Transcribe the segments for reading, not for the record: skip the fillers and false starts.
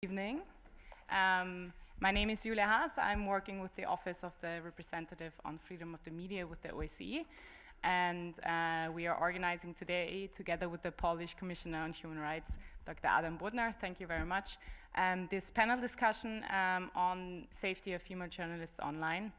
Evening. My name is Julia Haas. I'm working with the Office of the Representative on Freedom of the Media with the OSCE, and we are organizing today, together with the Polish Commissioner on Human Rights, Dr. Adam Bodnar, thank you very much, this panel discussion on safety of female journalists online.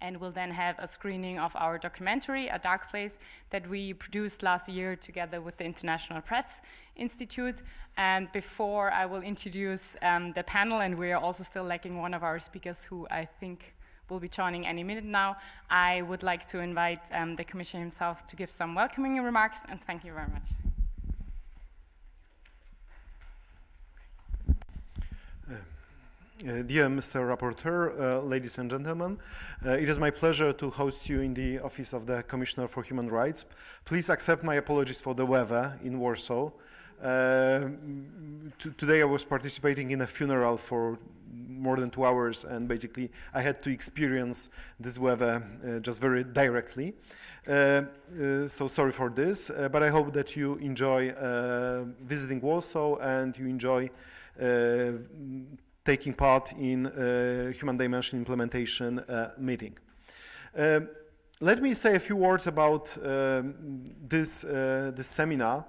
And we'll then have a screening of our documentary, A Dark Place, that we produced last year together with the International Press Institute. And before I will introduce the panel, and we are also still lacking one of our speakers who I think will be joining any minute now, I would like to invite the Commissioner himself to give some welcoming remarks, and thank you very much. Dear Mr. Rapporteur, ladies and gentlemen, it is my pleasure to host you in the Office of the Commissioner for Human Rights. Please accept my apologies for the weather in Warsaw. Today I was participating in a funeral for more than 2 hours, and basically I had to experience this weather just very directly. So sorry for this, but I hope that you enjoy visiting Warsaw and you enjoy taking part in Human Dimension Implementation meeting. Let me say a few words about this seminar.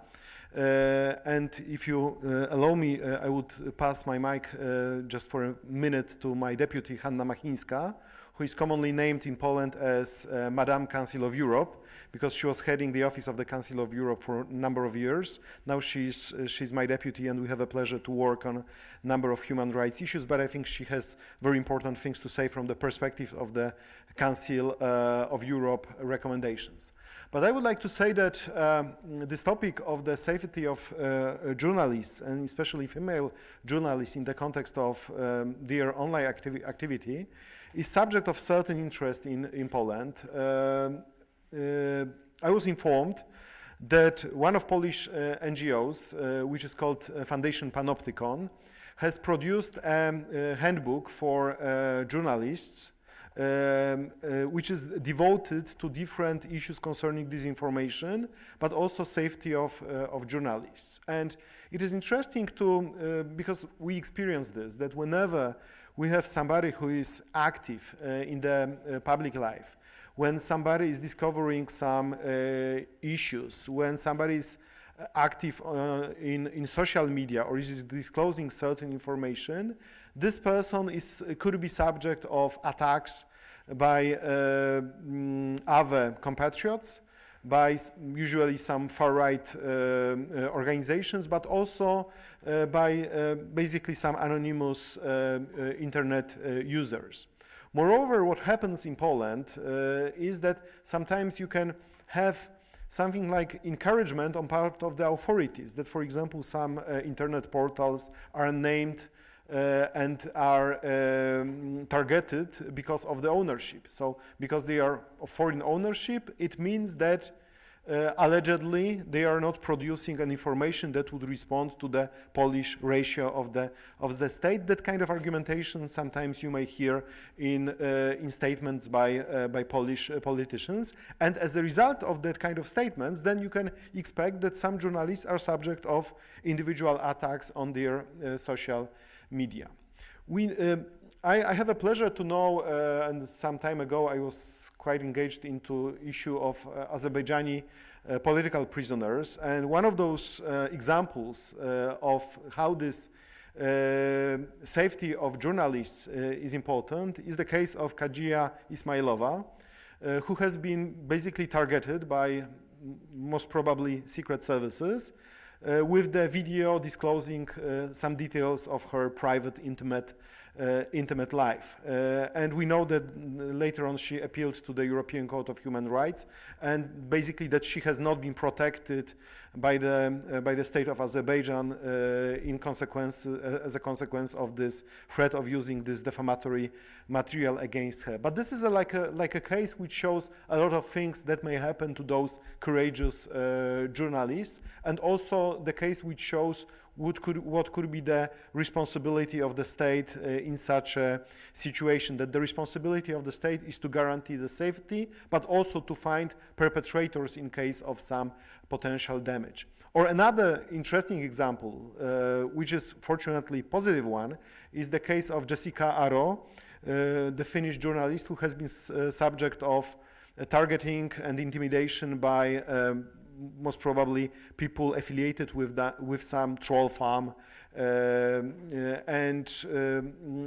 And if you allow me, I would pass my mic just for a minute to my deputy, Hanna Machińska, who is commonly named in Poland as Madame Council of Europe, because she was heading the Office of the Council of Europe for a number of years. Now she's my deputy, and we have a pleasure to work on a number of human rights issues, but I think she has very important things to say from the perspective of the Council of Europe recommendations. But I would like to say that this topic of the safety of journalists, and especially female journalists in the context of their online activity, is subject of certain interest in Poland. I was informed that one of Polish NGOs, which is called Foundation Panoptykon, has produced a handbook for journalists, which is devoted to different issues concerning disinformation, but also safety of journalists. And it is interesting to, because we experience this, that whenever we have somebody who is active in the public life, when somebody is discovering some issues, when somebody is active in social media or is disclosing certain information, this person could be subject of attacks by other compatriots, by usually some far-right organizations, but also by basically some anonymous internet users. Moreover, what happens in Poland is that sometimes you can have something like encouragement on part of the authorities, that, for example, some internet portals are named and are targeted because of the ownership. So because they are of foreign ownership, it means that allegedly they are not producing an information that would respond to the Polish ratio of the state. That kind of argumentation sometimes you may hear in statements by Polish politicians. And as a result of that kind of statements, then you can expect that some journalists are subject of individual attacks on their social media. I have a pleasure to know, and some time ago I was quite engaged into issue of Azerbaijani political prisoners, and one of those examples of how this safety of journalists is important is the case of Kadzia Ismailova, who has been basically targeted by most probably secret services with the video disclosing some details of her private, intimate life. And we know that later on she appealed to the European Court of Human Rights, and basically that she has not been protected by the state of Azerbaijan as a consequence of this threat of using this defamatory material against her. But this is like a case which shows a lot of things that may happen to those courageous journalists, and also the case which shows what could be the responsibility of the state in such a situation, that the responsibility of the state is to guarantee the safety, but also to find perpetrators in case of some potential damage. Or another interesting example, which is fortunately positive one, is the case of Jessica Aro, the Finnish journalist who has been subject of targeting and intimidation by most probably people affiliated with some troll farm, and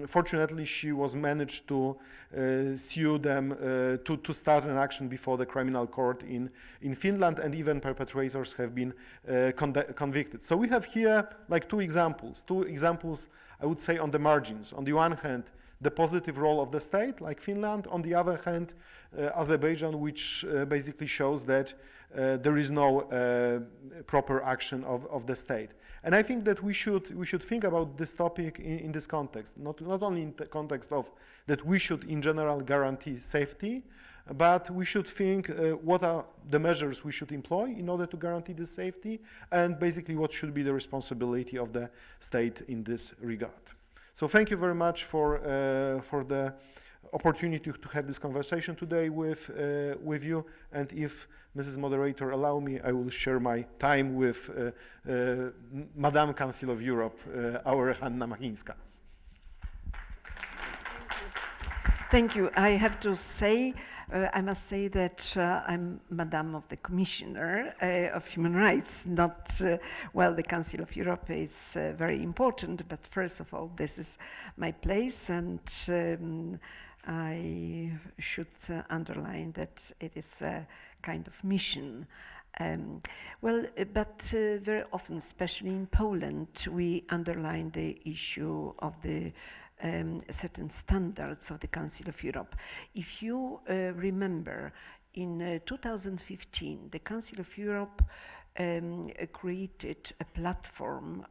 fortunately she was managed to sue them, to start an action before the criminal court in Finland, and even perpetrators have been convicted. So we have here like two examples I would say on the margins. On the one hand, the positive role of the state, like Finland. On the other hand, Azerbaijan, which basically shows that there is no proper action of the state. And I think that we should think about this topic in this context, not only in the context of that we should in general guarantee safety, but we should think what are the measures we should employ in order to guarantee the safety, and basically what should be the responsibility of the state in this regard. So thank you very much for the opportunity to have this conversation today with you. And if Mrs. Moderator allow me, I will share my time with Madam Council of Europe, our Hanna Machińska. Thank you. I have to say, I must say that I'm Madam of the Commissioner of Human Rights, not, well, the Council of Europe is very important, but first of all, this is my place, and I should underline that it is a kind of mission. But very often, especially in Poland, we underline the issue of the certain standards of the Council of Europe. If you remember, in 2015, the Council of Europe created a platform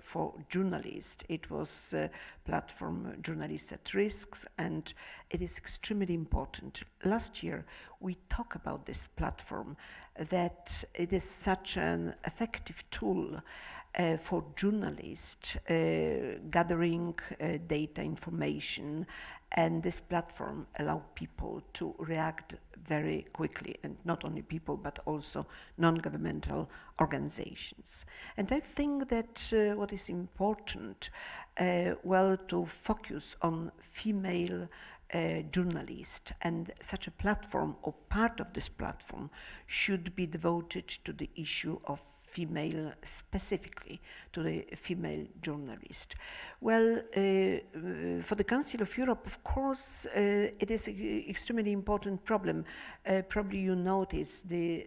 for journalists. It was a platform Journalists at Risk, and it is extremely important. Last year, we talked about this platform, that it is such an effective tool for journalists gathering data information, and this platform allows people to react very quickly, and not only people but also non-governmental organizations. And I think that what is important, to focus on female journalists, and such a platform or part of this platform should be devoted to the issue of female, specifically to the female journalist. Well, for the Council of Europe, of course, it is an extremely important problem. Probably you noticed the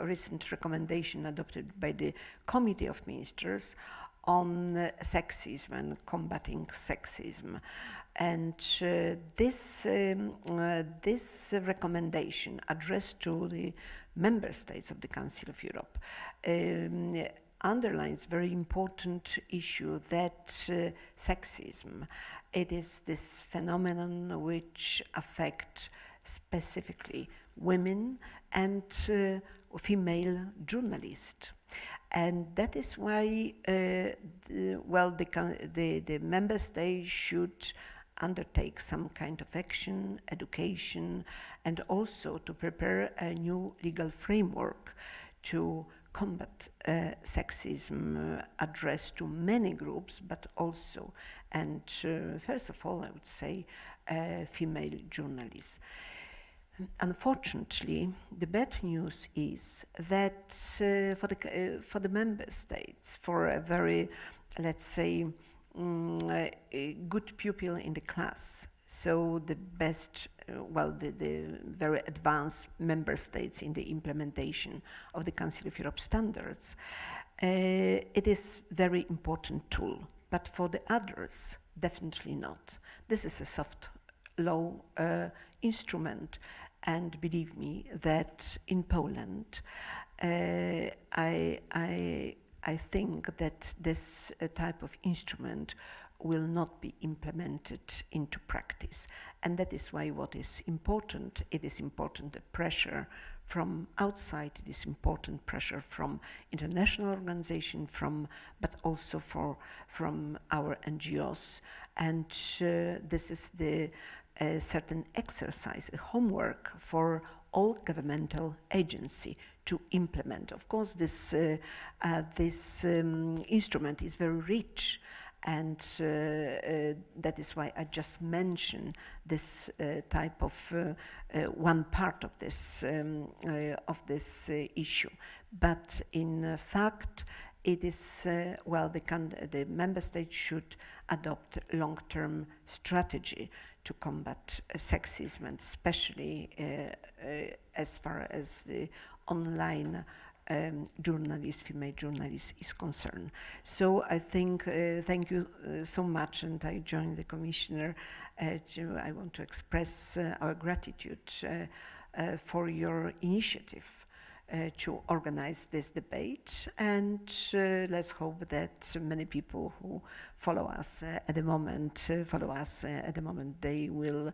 recent recommendation adopted by the Committee of Ministers on sexism and combating sexism. And this recommendation addressed to the member states of the Council of Europe underlines very important issue that sexism, it is this phenomenon which affects specifically women and female journalists. And that is why the member states should undertake some kind of action, education, and also to prepare a new legal framework to combat sexism addressed to many groups, but also, and first of all, I would say, female journalists. Unfortunately, the bad news is that for the member states, for a very, let's say, a good pupil in the class, so the best, the very advanced member states in the implementation of the Council of Europe standards, it is a very important tool. But for the others, definitely not. This is a soft law instrument, and believe me that in Poland, I think that this type of instrument will not be implemented into practice. And that is why what is important, it is important the pressure from outside, it is important pressure from international organization, but also from our NGOs. And this is the certain exercise, a homework for all governmental agency to implement. Of course, this instrument is very rich, and that is why I just mentioned this type of one part of this issue. But in fact, it is the member states should adopt long-term strategy to combat sexism, and especially as far as the online female journalist is concerned. So I think, thank you so much, and I join the Commissioner. I want to express our gratitude for your initiative to organize this debate, and let's hope that many people who follow us at the moment, they will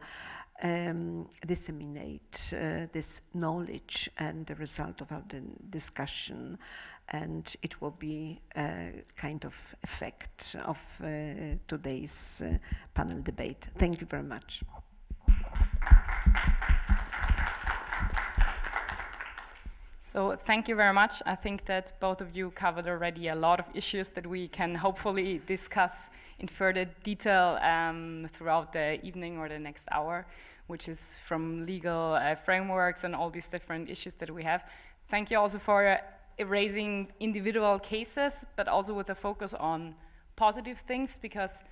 disseminate this knowledge and the result of our discussion, and it will be a kind of effect of today's panel debate. Thank you very much. So thank you very much. I think that both of you covered already a lot of issues that we can hopefully discuss in further detail throughout the evening or the next hour, which is from legal frameworks and all these different issues that we have. Thank you also for raising individual cases, but also with a focus on positive things, because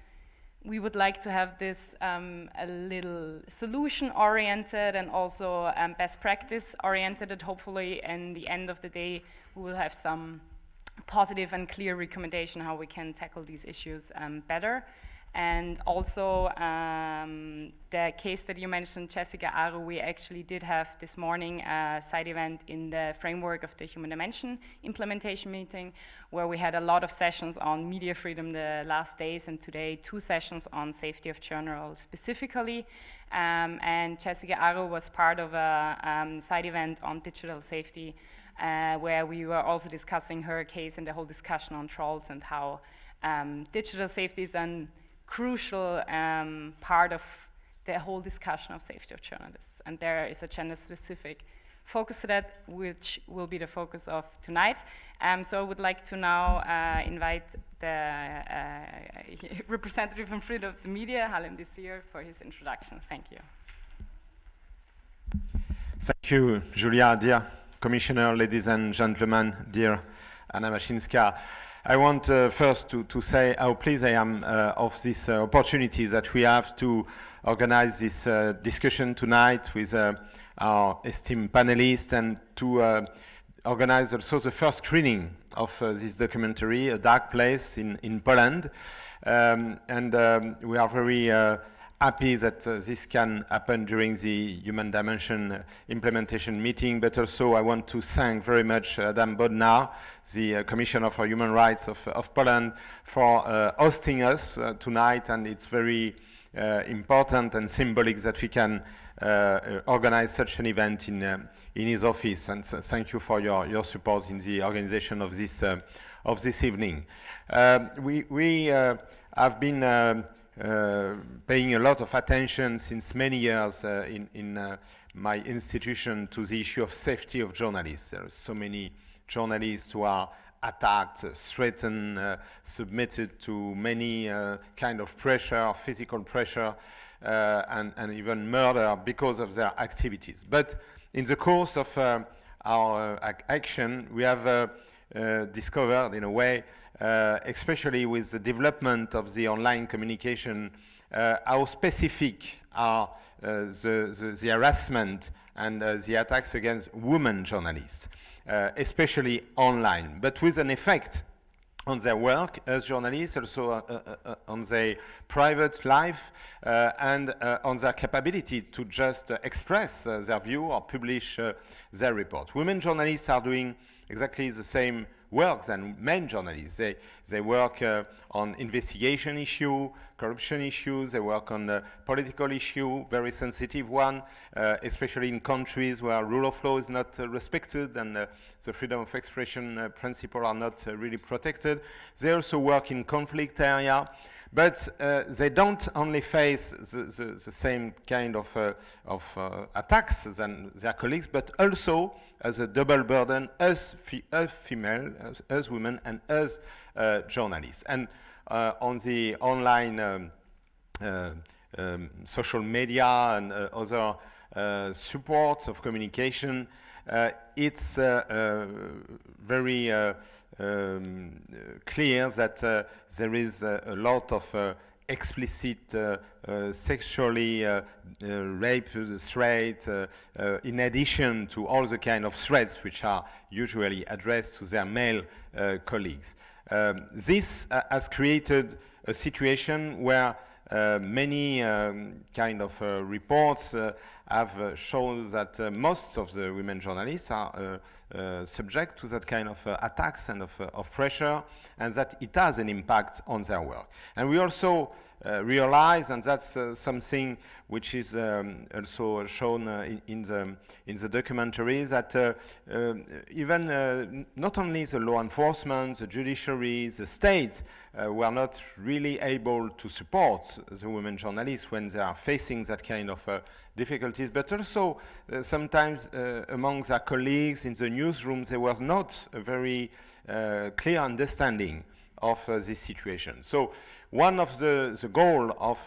we would like to have this a little solution-oriented and also best practice-oriented, and hopefully in the end of the day we will have some positive and clear recommendation how we can tackle these issues better. And also the case that you mentioned, Jessica Aru, we actually did have this morning a side event in the framework of the Human Dimension implementation meeting, where we had a lot of sessions on media freedom the last days, and today 2 sessions on safety of journals specifically. And Jessica Aru was part of a side event on digital safety, where we were also discussing her case and the whole discussion on trolls, and how digital safety is an crucial part of the whole discussion of safety of journalists. And there is a gender-specific focus to that, which will be the focus of tonight. So I would like to now invite the representative from Freedom of the Media, Harlem Désir, for his introduction. Thank you. Thank you, Julia, dear Commissioner, ladies and gentlemen, dear Anna Mashinska. I want first to say how pleased I am of this opportunity that we have to organize this discussion tonight with our esteemed panelists, and to organize also the first screening of this documentary, A Dark Place in Poland. We are very happy that this can happen during the Human Dimension implementation meeting, but also I want to thank very much Madame Bodnar, the Commissioner for Human Rights of Poland, for hosting us tonight, and it's very important and symbolic that we can organize such an event in his office, and so thank you for your support in the organization of this evening. We have been paying a lot of attention since many years in my institution to the issue of safety of journalists. There are so many journalists who are attacked, threatened, submitted to many kind of pressure, physical pressure, and even murder because of their activities. But in the course of our action, we have discovered, in a way, especially with the development of the online communication, how specific are the harassment and the attacks against women journalists, especially online, but with an effect on their work as journalists, also on their private life, and on their capability to just express their view or publish their report. Women journalists are doing exactly the same work than men journalists. They work on investigation issue, corruption issues, they work on political issue, very sensitive one, especially in countries where rule of law is not respected and the freedom of expression principles are not really protected. They also work in conflict area, But they don't only face the same kind of attacks than their colleagues, but also as a double burden as female, as women, and as journalists. And on the online social media and other support of communication, it's very clear that there is a lot of explicit sexually rape threat in addition to all the kind of threats which are usually addressed to their male colleagues. This has created a situation where many kind of reports have shown that most of the women journalists are subject to that kind of attacks and of pressure, and that it has an impact on their work. And we also realize, and that's something which is also shown in the documentary, that even not only the law enforcement, the judiciary, the state were not really able to support the women journalists when they are facing that kind of difficulties, but also sometimes among their colleagues in the newsroom there was not a very clear understanding of this situation. So one of the goal of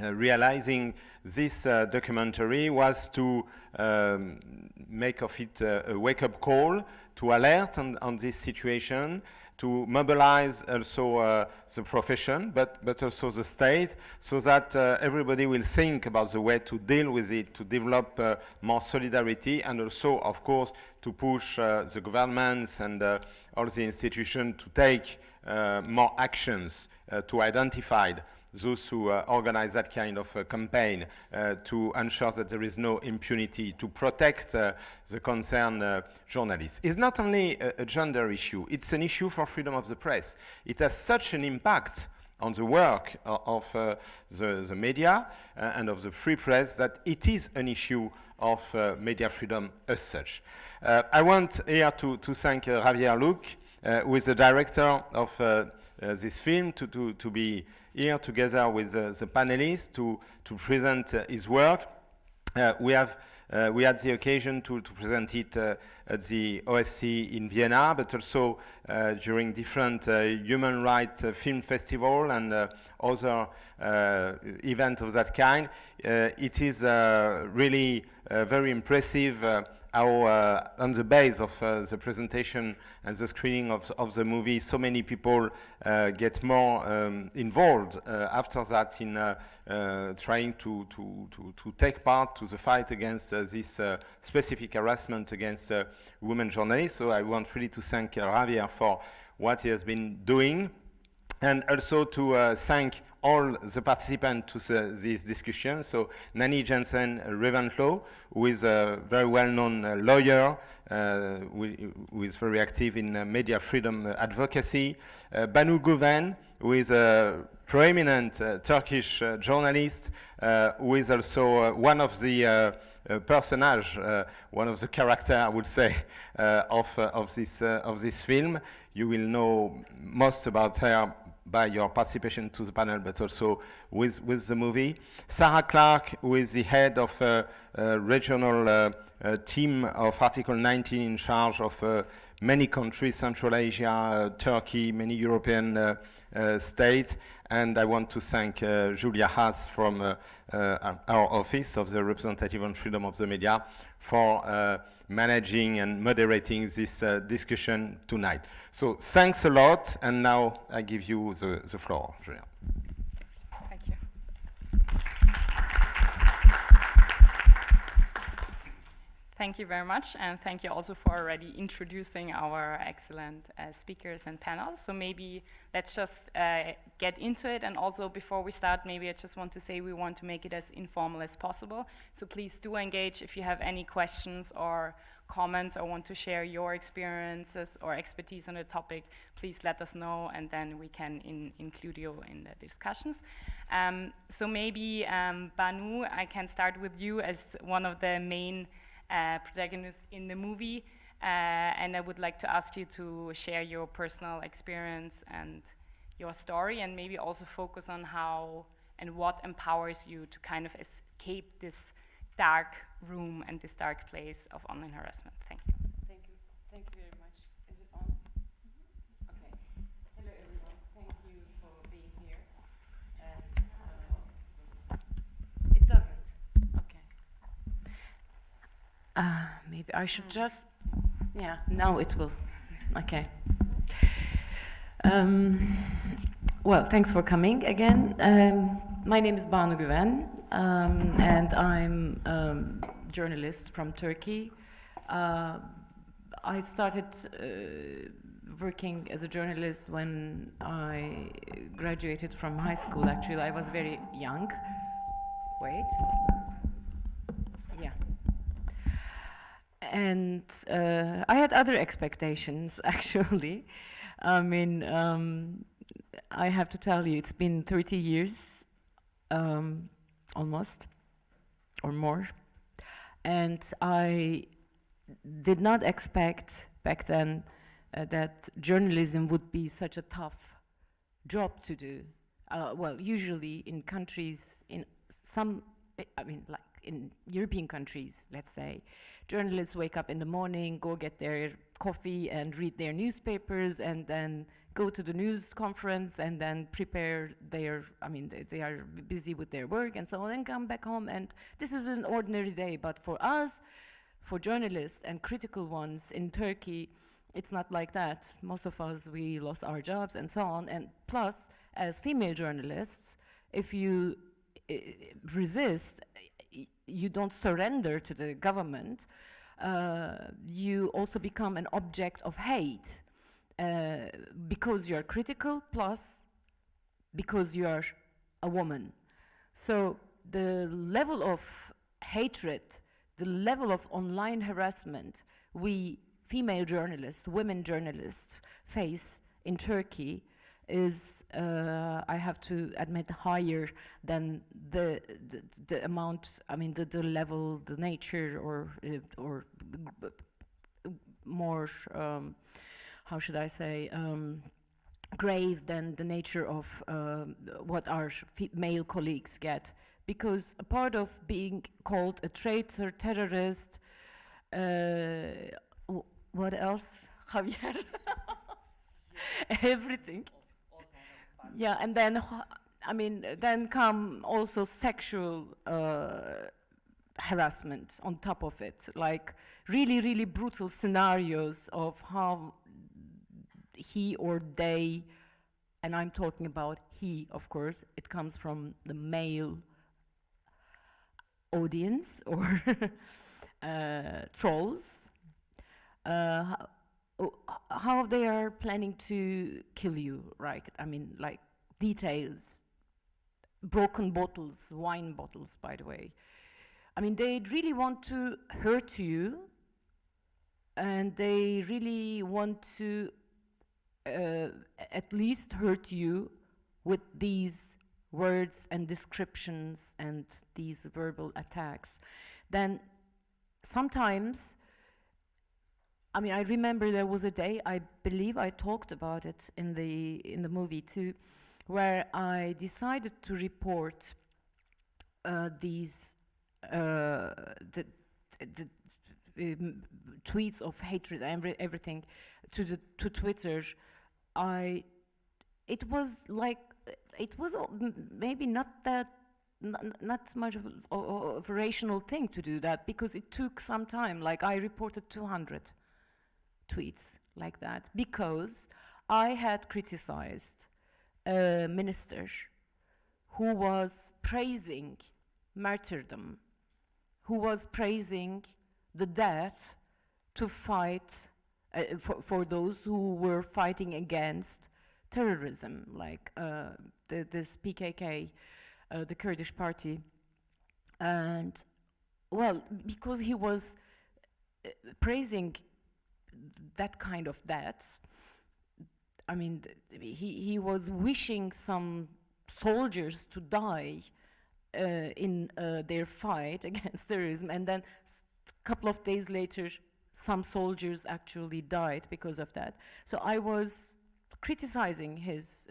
realizing this documentary was to make of it a wake-up call, to alert on this situation, to mobilize also the profession, but also the state, so that everybody will think about the way to deal with it, to develop more solidarity, and also, of course, to push the governments and all the institutions to take more actions to identify those who organize that kind of campaign, to ensure that there is no impunity, to protect the concerned journalists. It's not only a gender issue, it's an issue for freedom of the press. It has such an impact on the work of the media and of the free press that it is an issue of media freedom as such. I want here to thank Javier Luque, who is the director of this film, to be here together with the panelists to present his work. We had the occasion to present it at the OSCE in Vienna, but also during different human rights film festival and other events of that kind. It is really very impressive how on the base of the presentation and the screening of the movie, so many people get more involved after that in trying to take part to the fight against this specific harassment against women journalists. So I want really to thank Javier for what he has been doing, and also to thank all the participants to this discussion. So Nani, Jansen, Reventlow, who is a very well-known lawyer, who is very active in media freedom advocacy. Banu, Güven, who is a prominent Turkish journalist, who is also one of the personage, one of the character, I would say, of this film. You will know most about her by your participation to the panel, but also with the movie. Sarah Clarke, who is the head of a regional team of Article 19 in charge of many countries, Central Asia, Turkey, many European states. And I want to thank Julia Haas from our Office of the Representative on Freedom of the Media for managing and moderating this discussion tonight. So thanks a lot, and now I give you the floor, Julia. Thank you. Thank you very much, and thank you also for already introducing our excellent speakers and panel. So maybe let's just get into it, and also before we start, maybe I just want to say we want to make it as informal as possible. So please do engage if you have any questions or comments or want to share your experiences or expertise on the topic. Please let us know, and then we can include you in the discussions. So maybe Banu, I can start with you as one of the main protagonist in the movie, and I would like to ask you to share your personal experience and your story, and maybe also focus on how and what empowers you to kind of escape this dark room and this dark place of online harassment. Thank you. Thank you. Thank you very much. Is it on? Okay. Hello, everyone. Thank you for being here. And it doesn't. Okay. Maybe I should just. Yeah. Now it will. Okay. Well, thanks for coming again. My name is Banu Güven, and I'm a journalist from Turkey. I started working as a journalist when I graduated from high school. Actually, I was very young. Wait. Yeah. And I had other expectations, actually. I mean, I have to tell you, it's been 30 years, almost, or more. And I did not expect back then that journalism would be such a tough job to do. Well, usually in countries, in some, I mean, like in European countries, let's say, journalists wake up in the morning, go get their coffee and read their newspapers, and then go to the news conference and then prepare their, I mean, they are busy with their work and so on, and come back home, and this is an ordinary day. But for us, for journalists and critical ones in Turkey, it's not like that. Most of us, we lost our jobs and so on. And plus, as female journalists, if you resist, you don't surrender to the government, you also become an object of hate because you're critical, plus because you're a woman. So the level of hatred, the level of online harassment we female journalists, women journalists face in Turkey is, I have to admit, higher than the amount, I mean, the level, the nature, or more, how should I say, grave than the nature of what our male colleagues get. Because a part of being called a traitor, terrorist, what else, Javier? Everything. Yeah, and then, I mean, then come also sexual harassment on top of it, like really, really brutal scenarios of how he or they, and I'm talking about he, of course, it comes from the male audience or trolls, how they are planning to kill you, right? I mean, like details, broken bottles, wine bottles, by the way. I mean, they really want to hurt you, and they really want to at least hurt you with these words and descriptions and these verbal attacks. Then sometimes, I mean, I remember there was a day, I believe I talked about it in the movie too, where I decided to report these tweets of hatred and everything to Twitter. It was like, it was maybe not much of a rational thing to do that, because it took some time. Like, I reported 200 tweets like that, because I had criticized a minister who was praising martyrdom, who was praising the death to fight for those who were fighting against terrorism, like this PKK, the Kurdish party. And, well, because he was praising that kind of death, I mean, he was wishing some soldiers to die in their fight against terrorism, and then a couple of days later, some soldiers actually died because of that. So I was criticizing his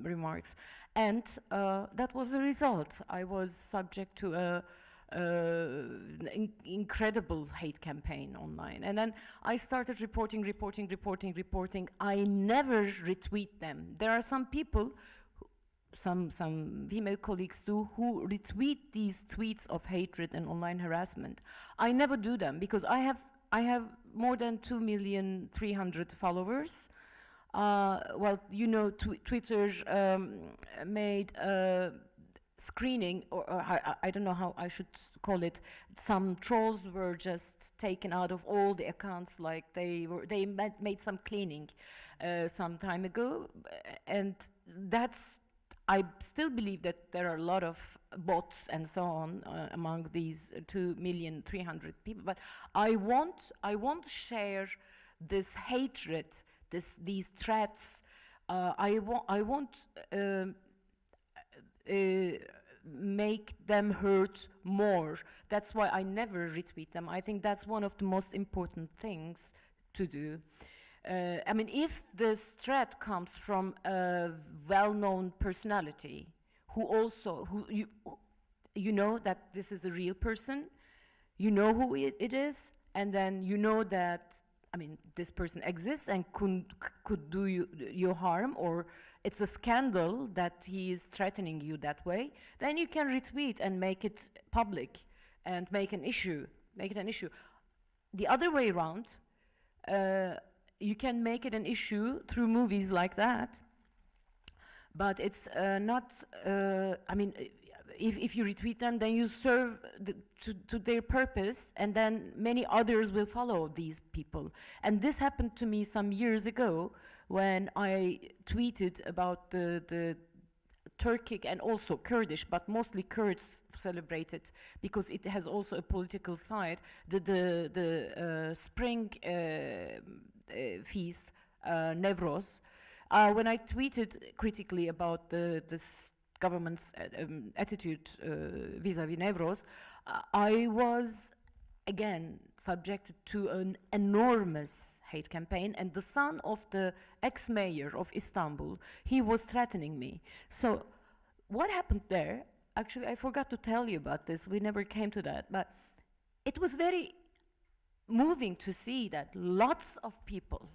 remarks. And that was the result. I was subject to a incredible hate campaign online. And then I started reporting. I never retweet them. There are some people, some female colleagues too, who retweet these tweets of hatred and online harassment. I never do them because I have more than 2,300,000 followers. Well, you know, Twitter made screening, or I don't know how I should call it. Some trolls were just taken out of all the accounts, like they made some cleaning some time ago, and that's. I still believe that there are a lot of bots and so on among these 2,300,000 people, but I won't share this hatred, these threats. I won't make them hurt more. That's why I never retweet them. I think that's one of the most important things to do. I mean, if this threat comes from a well-known personality who you know that this is a real person, you know who it is, and then you know that, I mean, this person exists and could do you harm, or it's a scandal that he is threatening you that way, then you can retweet and make it public and make it an issue. The other way around, you can make it an issue through movies like that, but it's not, I mean, if you retweet them, then you serve to their purpose, and then many others will follow these people. And this happened to me some years ago when I tweeted about the Turkic and also Kurdish, but mostly Kurds celebrated because it has also a political side, the spring feast, Nevroz. When I tweeted critically about this government's attitude vis-à-vis Nevroz, I was again subjected to an enormous hate campaign, and the son of the ex-mayor of Istanbul, he was threatening me. So what happened there, actually I forgot to tell you about this, we never came to that, but it was very moving to see that lots of people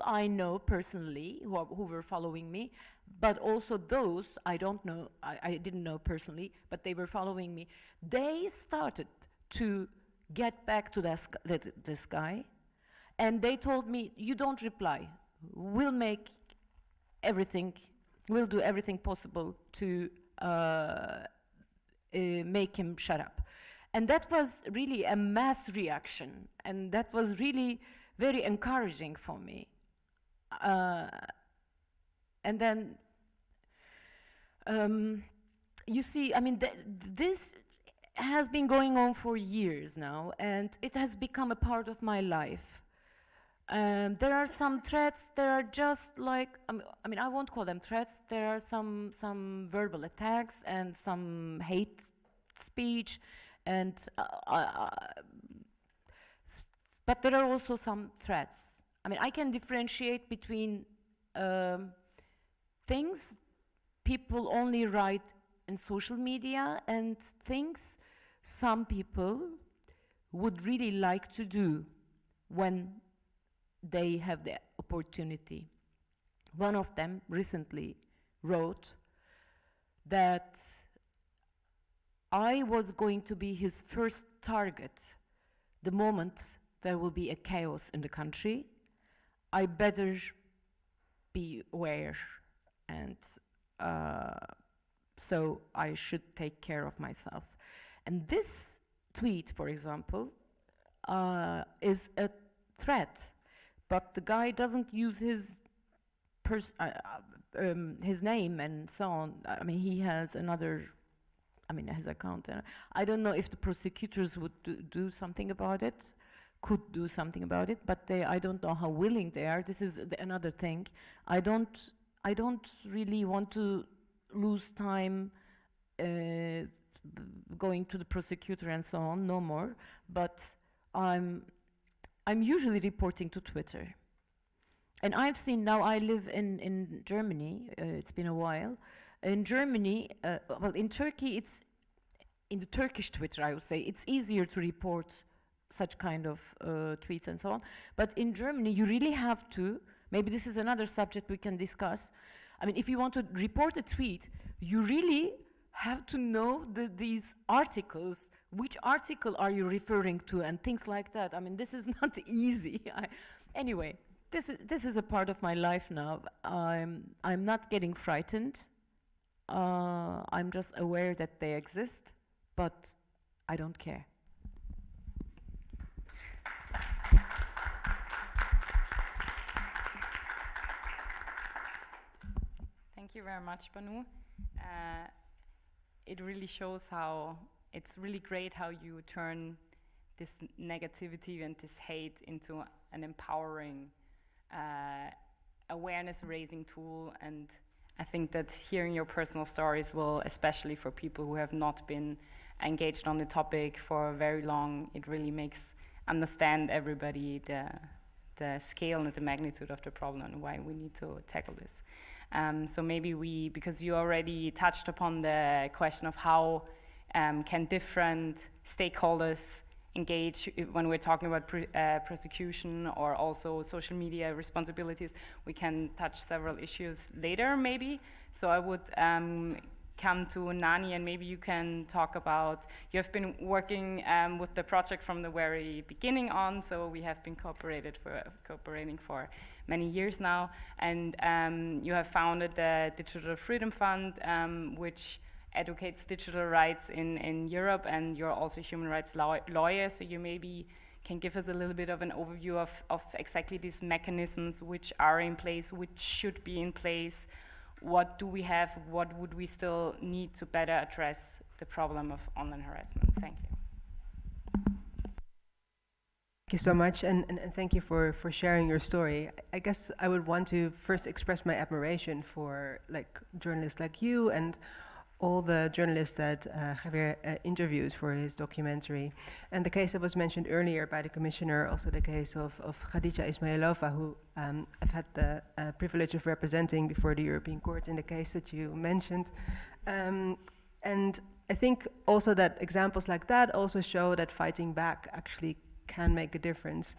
I know personally who were following me, but also those I don't know, I didn't know personally, but they were following me, they started to get back to this guy, and they told me, you don't reply, we'll do everything possible to make him shut up. And that was really a mass reaction, and that was really very encouraging for me. And then, you see, I mean, this has been going on for years now, and it has become a part of my life. There are some threats that are just like, I mean, I won't call them threats. There are some verbal attacks and some hate speech, and but there are also some threats. I mean, I can differentiate between things people only write in social media and things some people would really like to do when they have the opportunity. One of them recently wrote that I was going to be his first target the moment there will be a chaos in the country. I better be aware, and so I should take care of myself. And this tweet, for example, is a threat, but the guy doesn't use his name and so on. I mean, he has another, his account. I don't know if the prosecutors would do something about it, could do something about it, but I don't know how willing they are. This is another thing. I don't really want to lose time going to the prosecutor and so on, no more, but I'm usually reporting to Twitter. and I've seen, now I live in Germany, it's been a while. In Germany, well, in Turkey, it's, in the Turkish Twitter, I would say, it's easier to report such kind of tweets and so on. But in Germany, you really have to, maybe this is another subject we can discuss. I mean, if you want to report a tweet, you really have to know these articles. Which article are you referring to and things like that. I mean, this is not easy. Anyway, this is a part of my life now. I'm not getting frightened. I'm just aware that they exist, but I don't care. Thank you very much, Banu. It really shows how it's really great how you turn this negativity and this hate into an empowering, awareness-raising tool. And I think that hearing your personal stories will, especially for people who have not been engaged on the topic for very long, it really makes understand everybody the scale and the magnitude of the problem and why we need to tackle this. So maybe because you already touched upon the question of how can different stakeholders engage when we're talking about prosecution or also social media responsibilities, we can touch several issues later maybe. So I would come to Nani, and maybe you can talk about, you have been working with the project from the very beginning on, so we have been cooperating for many years now, and you have founded the Digital Freedom Fund, which advocates digital rights in Europe, and you're also a human rights lawyer, so you maybe can give us a little bit of an overview of exactly these mechanisms which are in place, which should be in place. What do we have? What would we still need to better address the problem of online harassment? Thank you. Thank you so much, and thank you for sharing your story. I guess I would want to first express my admiration for journalists like you and all the journalists that Javier interviewed for his documentary. And the case that was mentioned earlier by the commissioner, also the case of Khadija Ismailova, who I've had the privilege of representing before the European Court in the case that you mentioned. And I think also that examples like that also show that fighting back actually can make a difference.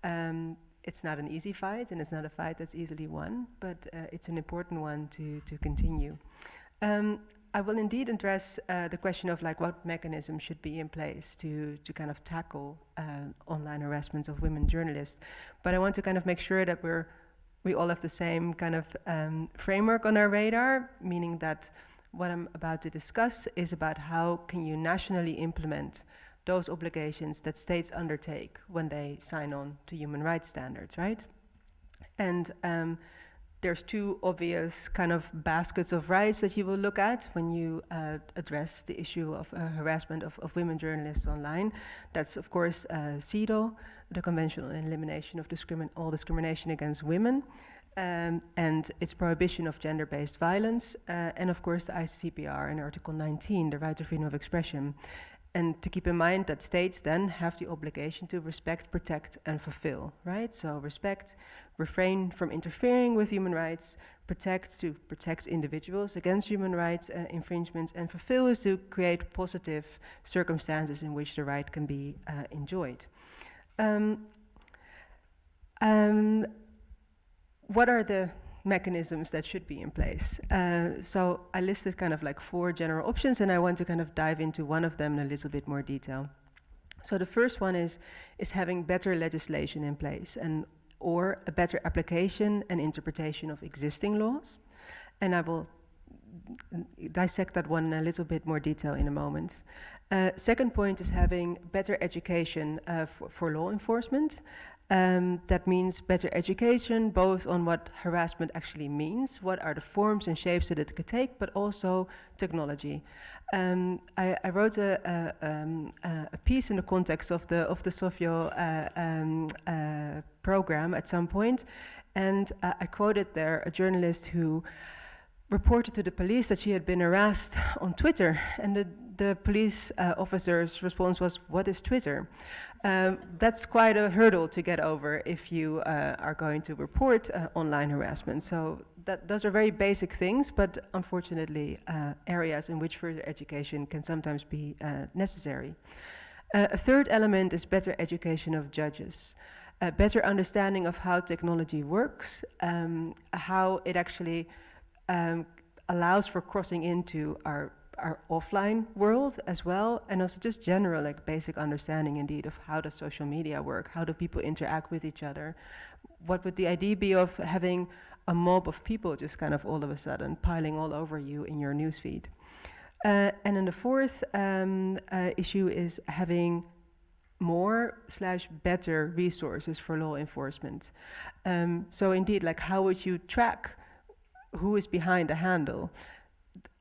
It's not an easy fight, and it's not a fight that's easily won, but it's an important one to continue. I will indeed address the question of what mechanisms should be in place to kind of tackle online harassment of women journalists. But I want to kind of make sure that we all have the same kind of framework on our radar, meaning that what I'm about to discuss is about how can you nationally implement those obligations that states undertake when they sign on to human rights standards, right? And there's two obvious kind of baskets of rights that you will look at when you address the issue of harassment of women journalists online. That's, of course, CEDAW, the Convention on Elimination of all Discrimination Against Women, and its prohibition of gender-based violence, and, of course, the ICCPR in Article 19, the right to freedom of expression. And to keep in mind that states then have the obligation to respect, protect, and fulfill, right? So respect, refrain from interfering with human rights, to protect individuals against human rights infringements, and fulfill is to create positive circumstances in which the right can be enjoyed. What are the mechanisms that should be in place? So I listed kind of 4 general options, and I want to kind of dive into one of them in a little bit more detail. So the first one is having better legislation in place or a better application and interpretation of existing laws. And I will dissect that one in a little bit more detail in a moment. Second point is having better education for law enforcement. That means better education, both on what harassment actually means, what are the forms and shapes that it could take, but also technology. I wrote a piece in the context of the Sofio program at some point, and I quoted there a journalist who reported to the police that she had been harassed on Twitter, and the police officer's response was, "What is Twitter?" That's quite a hurdle to get over if you are going to report online harassment. So those are very basic things, but unfortunately areas in which further education can sometimes be necessary. A third element is better education of judges. A better understanding of how technology works, how it actually allows for crossing into our offline world as well, and also just general, like basic understanding indeed of how does social media work, how do people interact with each other, what would the idea be of having a mob of people just kind of all of a sudden piling all over you in your newsfeed. And then the fourth issue is having more/better resources for law enforcement. So indeed, like how would you track who is behind the handle?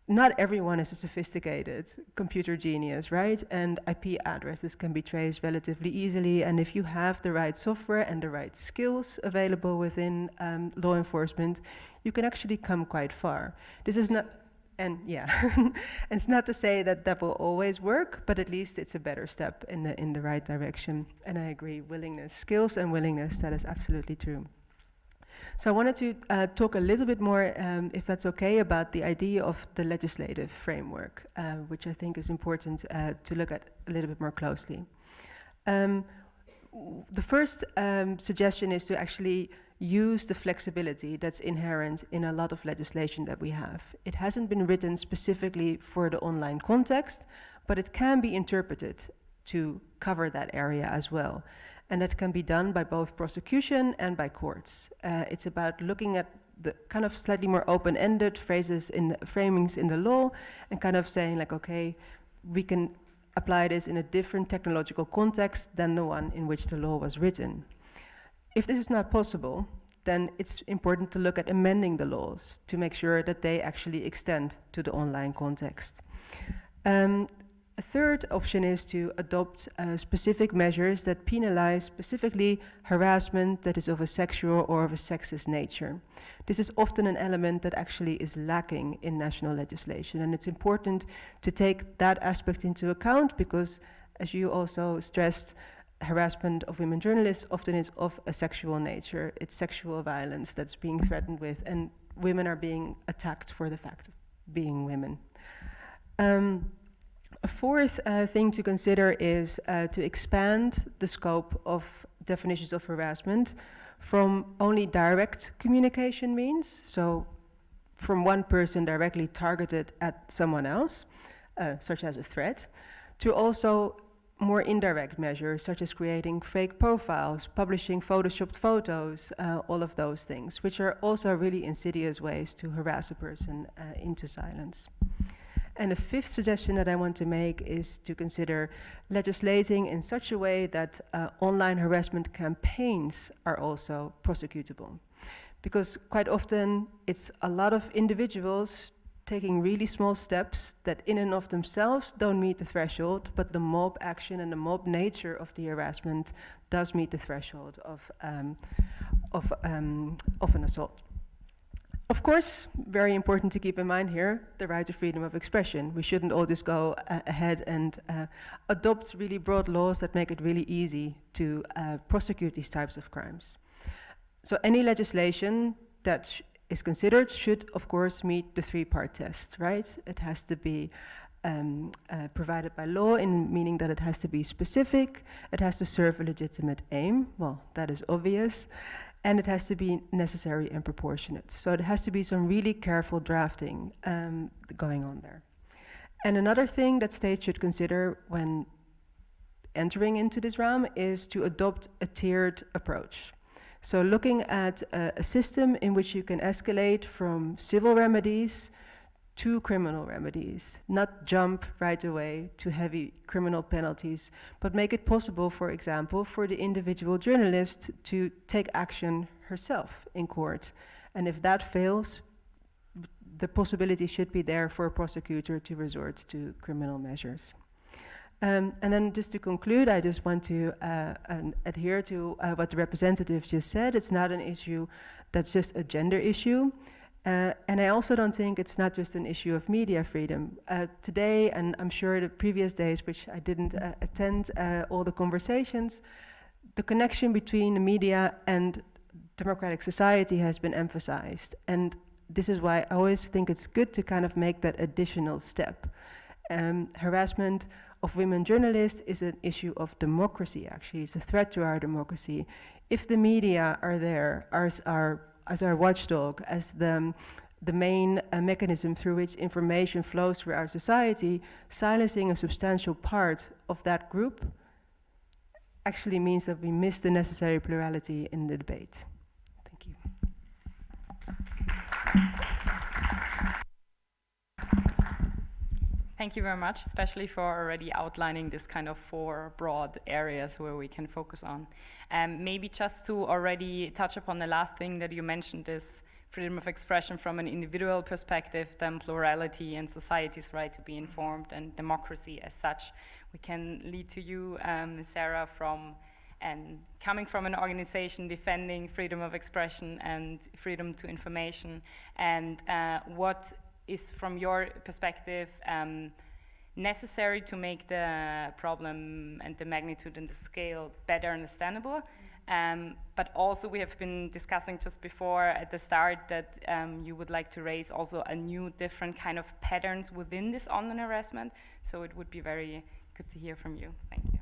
Not everyone is a sophisticated computer genius, right? And IP addresses can be traced relatively easily. And if you have the right software and the right skills available within law enforcement, you can actually come quite far. This is not, and yeah, and it's not to say that that will always work, but at least it's a better step in the right direction. And I agree, willingness, skills and willingness, that is absolutely true. So I wanted to talk a little bit more, if that's okay, about the idea of the legislative framework, which I think is important to look at a little bit more closely. The first suggestion is to actually use the flexibility that's inherent in a lot of legislation that we have. It hasn't been written specifically for the online context, but it can be interpreted to cover that area as well. And that can be done by both prosecution and by courts. It's about looking at the kind of slightly more open-ended phrases in framings in the law and kind of saying like, okay, we can apply this in a different technological context than the one in which the law was written. If this is not possible, then it's important to look at amending the laws to make sure that they actually extend to the online context. A third option is to adopt specific measures that penalize specifically harassment that is of a sexual or of a sexist nature. This is often an element that actually is lacking in national legislation, and it's important to take that aspect into account because, as you also stressed, harassment of women journalists often is of a sexual nature. It's sexual violence that's being threatened with, and women are being attacked for the fact of being women. A fourth thing to consider is to expand the scope of definitions of harassment from only direct communication means, so from one person directly targeted at someone else, such as a threat, to also more indirect measures, such as creating fake profiles, publishing photoshopped photos, all of those things, which are also really insidious ways to harass a person into silence. And the fifth suggestion that I want to make is to consider legislating in such a way that online harassment campaigns are also prosecutable. Because quite often it's a lot of individuals taking really small steps that in and of themselves don't meet the threshold, but the mob action and the mob nature of the harassment does meet the threshold of an assault. Of course, very important to keep in mind here, the right to freedom of expression. We shouldn't all just go ahead and adopt really broad laws that make it really easy to prosecute these types of crimes. So any legislation that is considered should, of course, meet the three-part test, right? It has to be provided by law, meaning that it has to be specific, it has to serve a legitimate aim, well, that is obvious, and it has to be necessary and proportionate. So it has to be some really careful drafting going on there. And another thing that states should consider when entering into this realm is to adopt a tiered approach. So looking at a system in which you can escalate from civil remedies to criminal remedies, not jump right away to heavy criminal penalties, but make it possible, for example, for the individual journalist to take action herself in court. And if that fails, the possibility should be there for a prosecutor to resort to criminal measures. And then just to conclude, I just want to adhere to what the representative just said. It's not an issue that's just a gender issue. And I also don't think it's not just an issue of media freedom. Today, and I'm sure the previous days, which I didn't attend all the conversations, the connection between the media and democratic society has been emphasized. And this is why I always think it's good to kind of make that additional step. Harassment of women journalists is an issue of democracy, actually. It's a threat to our democracy. If the media are there as our watchdog, as the main mechanism through which information flows through our society, silencing a substantial part of that group actually means that we miss the necessary plurality in the debate. Thank you. Thank you very much, especially for already outlining this kind of 4 broad areas where we can focus on. Maybe just to already touch upon the last thing that you mentioned is freedom of expression from an individual perspective, then plurality and society's right to be informed and democracy as such. We can lead to you, Sarah, coming from an organization defending freedom of expression and freedom to information, and what is, from your perspective, necessary to make the problem and the magnitude and the scale better understandable. But also we have been discussing just before at the start that you would like to raise also a new different kind of patterns within this online harassment. So it would be very good to hear from you. Thank you.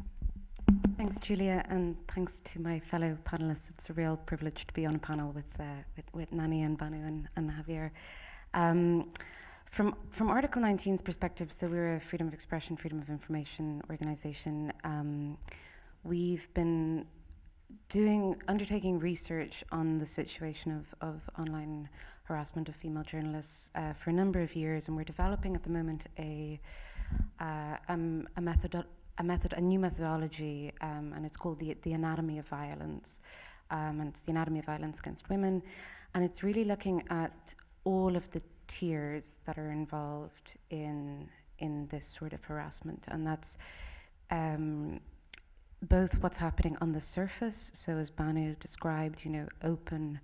Thanks, Julia, and thanks to my fellow panelists. It's a real privilege to be on a panel with Nani and Banu and Javier. From Article 19's perspective, so we're a freedom of expression, freedom of information organization. We've been undertaking research on the situation of online harassment of female journalists for a number of years, and we're developing at the moment a new methodology, and it's called the anatomy of violence, and it's the anatomy of violence against women, and it's really looking at all of the tiers that are involved in this sort of harassment, and that's both what's happening on the surface, so as Banu described, open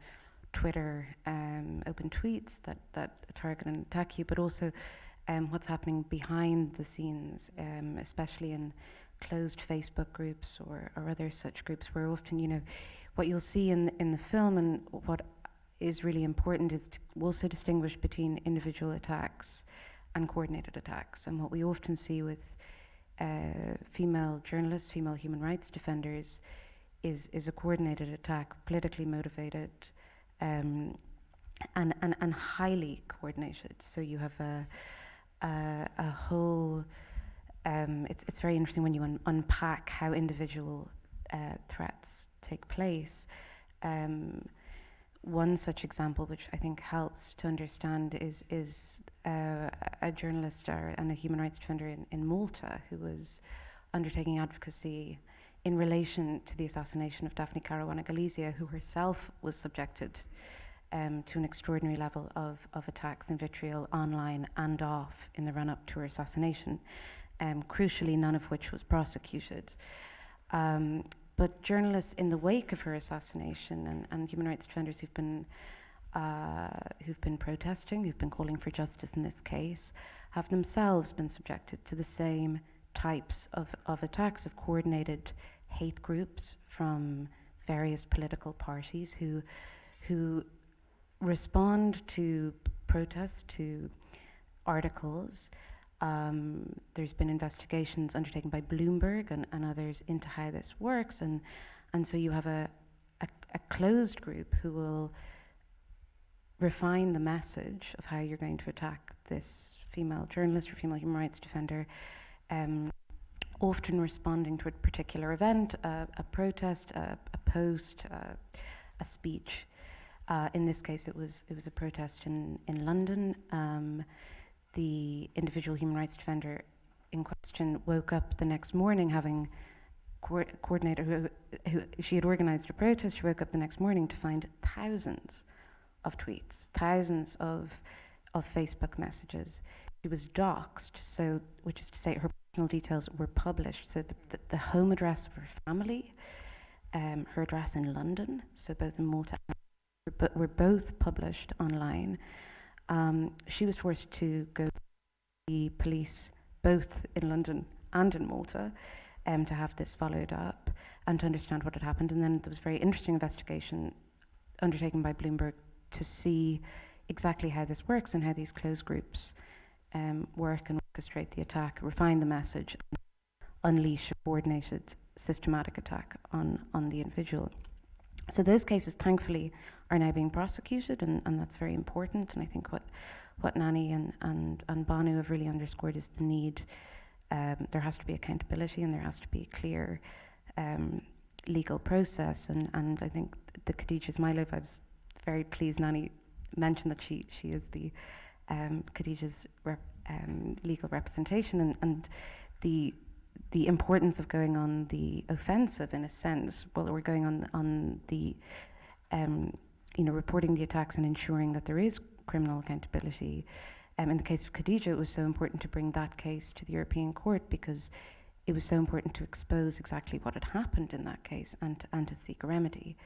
Twitter, open tweets that target and attack you, but also what's happening behind the scenes, especially in closed Facebook groups or other such groups, where often, what you'll see in the film, and what is really important is to also distinguish between individual attacks and coordinated attacks. And what we often see with female journalists, female human rights defenders, is a coordinated attack, politically motivated, and highly coordinated. So you have a whole. It's very interesting when you unpack how individual threats take place. One such example, which I think helps to understand, is a journalist and a human rights defender in Malta who was undertaking advocacy in relation to the assassination of Daphne Caruana Galizia, who herself was subjected to an extraordinary level of attacks and vitriol online and off in the run-up to her assassination, crucially none of which was prosecuted. But journalists in the wake of her assassination and human rights defenders who've been protesting, who've been calling for justice in this case, have themselves been subjected to the same types of attacks, of coordinated hate groups from various political parties who respond to protests, to articles. There's been investigations undertaken by Bloomberg and others into how this works, and so you have a closed group who will refine the message of how you're going to attack this female journalist or female human rights defender, often responding to a particular event, a protest, a post, a speech. In this case, it was a protest in London. The individual human rights defender in question woke up the next morning having coordinated, who she had organized a protest. She woke up the next morning to find thousands of tweets, thousands of Facebook messages. She was doxxed, so, which is to say her personal details were published. So the home address of her family, her address in London, so both in Malta and were both published online. She was forced to go to the police both in London and in Malta to have this followed up and to understand what had happened. And then there was a very interesting investigation undertaken by Bloomberg to see exactly how this works and how these closed groups work and orchestrate the attack, refine the message, and unleash a coordinated, systematic attack on the individual. So those cases, thankfully, are now being prosecuted, and that's very important. And I think what Nani and Banu have really underscored is the need. There has to be accountability, and there has to be clear legal process. And I think the Khadija Ismailov, I was very pleased Nani mentioned that she is the Khadija's legal representation, and the importance of going on the offensive, in a sense. Well, we're going on the reporting the attacks and ensuring that there is criminal accountability. In the case of Khadija, it was so important to bring that case to the European Court because it was so important to expose exactly what had happened in that case and to seek a remedy.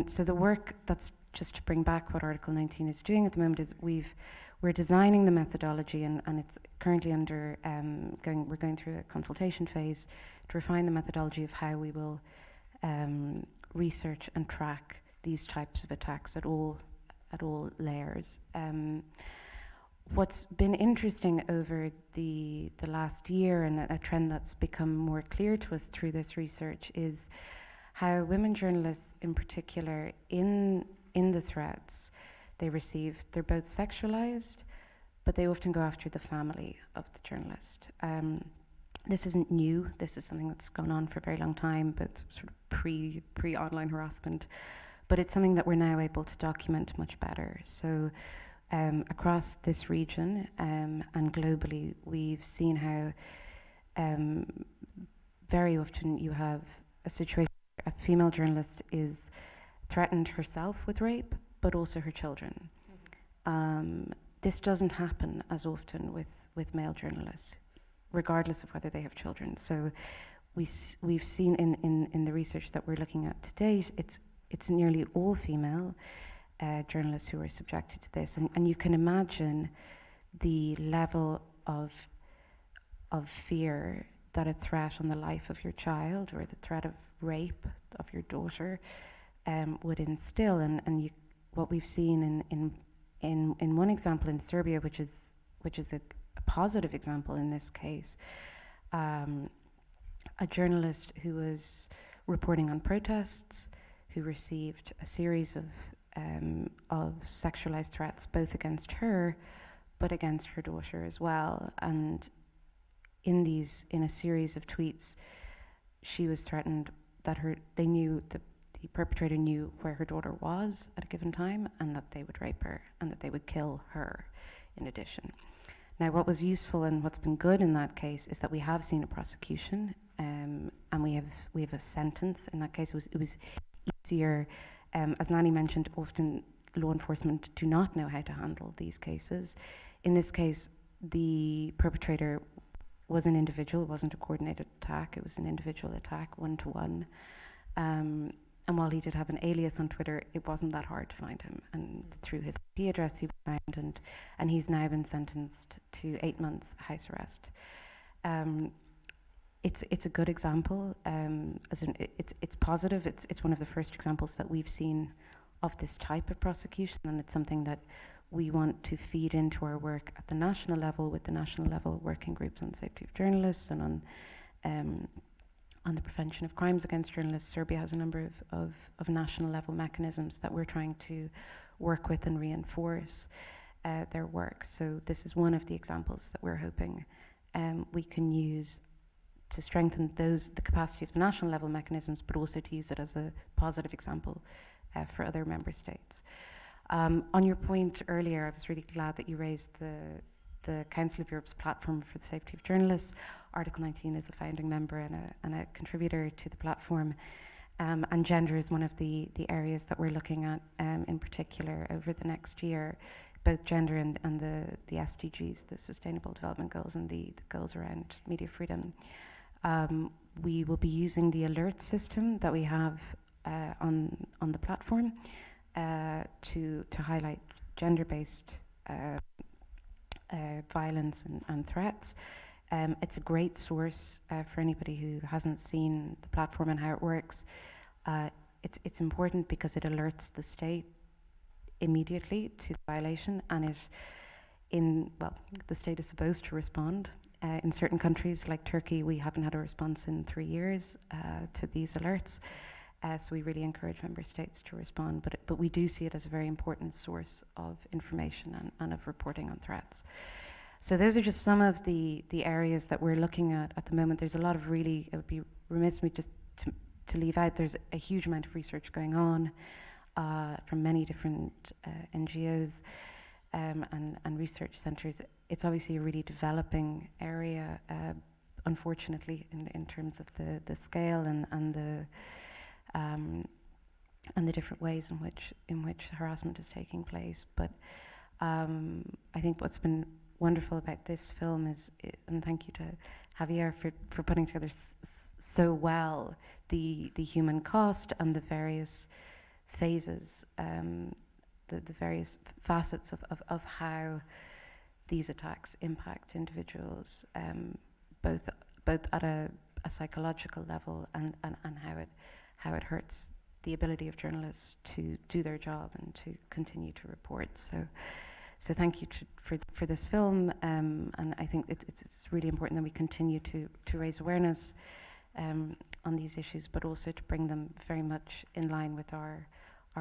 So the work, that's just to bring back what Article 19 is doing at the moment, is we're designing the methodology, and it's currently under we're going through a consultation phase to refine the methodology of how we will research and track these types of attacks at all layers. What's been interesting over the last year, and a trend that's become more clear to us through this research, is how women journalists in particular in the threats they receive, they're both sexualized, but they often go after the family of the journalist. This isn't new. This is something that's gone on for a very long time, but sort of pre-online harassment. But it's something that we're now able to document much better. So across this region and globally, we've seen how very often you have a situation where a female journalist is threatened herself with rape, but also her children. This doesn't happen as often with male journalists, regardless of whether they have children. So we've seen in the research that we're looking at to date, it's nearly all female journalists who are subjected to this, and you can imagine the level of fear that a threat on the life of your child or the threat of rape of your daughter would instill. And what we've seen in one example in Serbia, which is a positive example in this case, a journalist who was reporting on protests, who received a series of sexualized threats, both against her, but against her daughter as well. And in a series of tweets, she was threatened that the perpetrator knew where her daughter was at a given time, and that they would rape her, and that they would kill her in addition. Now, what was useful and what's been good in that case is that we have seen a prosecution, and we have a sentence. In that case, it was easier. As Nani mentioned, often law enforcement do not know how to handle these cases. In this case, the perpetrator was an individual. It wasn't a coordinated attack. It was an individual attack, one-to-one. And while he did have an alias on Twitter, it wasn't that hard to find him. And through his IP address, he was found, and he's now been sentenced to 8 months house arrest. It's a good example. It's positive. It's one of the first examples that we've seen of this type of prosecution, and it's something that we want to feed into our work at the national level with the national level working groups on safety of journalists and on the prevention of crimes against journalists. Serbia has a number of national level mechanisms that we're trying to work with and reinforce their work. So this is one of the examples that we're hoping we can use to strengthen the capacity of the national level mechanisms, but also to use it as a positive example for other member states. On your point earlier, I was really glad that you raised the Council of Europe's platform for the safety of journalists. Article 19 is a founding member and a contributor to the platform. And gender is one of the areas that we're looking at in particular over the next year, both gender and the SDGs, the Sustainable Development Goals, and the goals around media freedom. We will be using the alert system that we have on the platform. to highlight gender-based violence and threats. It's a great source for anybody who hasn't seen the platform and how it works. It's important because it alerts the state immediately to the violation, and the state is supposed to respond. In certain countries like Turkey, we haven't had a response in 3 years to these alerts. So we really encourage member states to respond, but we do see it as a very important source of information and of reporting on threats. So those are just some of the areas that we're looking at the moment. There's a lot of really, it would be remiss of me just to leave out, there's a huge amount of research going on from many different NGOs and research centres. It's obviously a really developing area, unfortunately, in terms of the scale and the different ways in which harassment is taking place. But I think what's been wonderful about this film is, and thank you to Javier for putting together so well the human cost and the various phases, the various facets of how these attacks impact individuals, both at a psychological level and how it hurts the ability of journalists to do their job and to continue to report. So thank you for this film, and I think it's really important that we continue to raise awareness on these issues, but also to bring them very much in line with our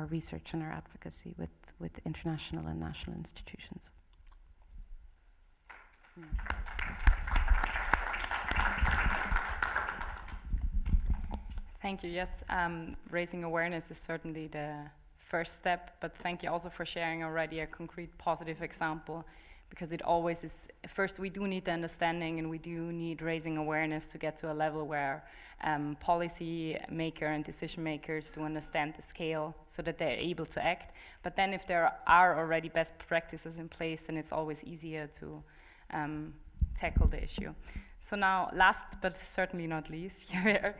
research and our advocacy with international and national institutions. Thank you. Yes, raising awareness is certainly the first step, but thank you also for sharing already a concrete positive example, because it always is, first we do need the understanding and we do need raising awareness to get to a level where policy maker and decision makers do understand the scale so that they're able to act. But then if there are already best practices in place, then it's always easier to tackle the issue. So now, last but certainly not least, Javier,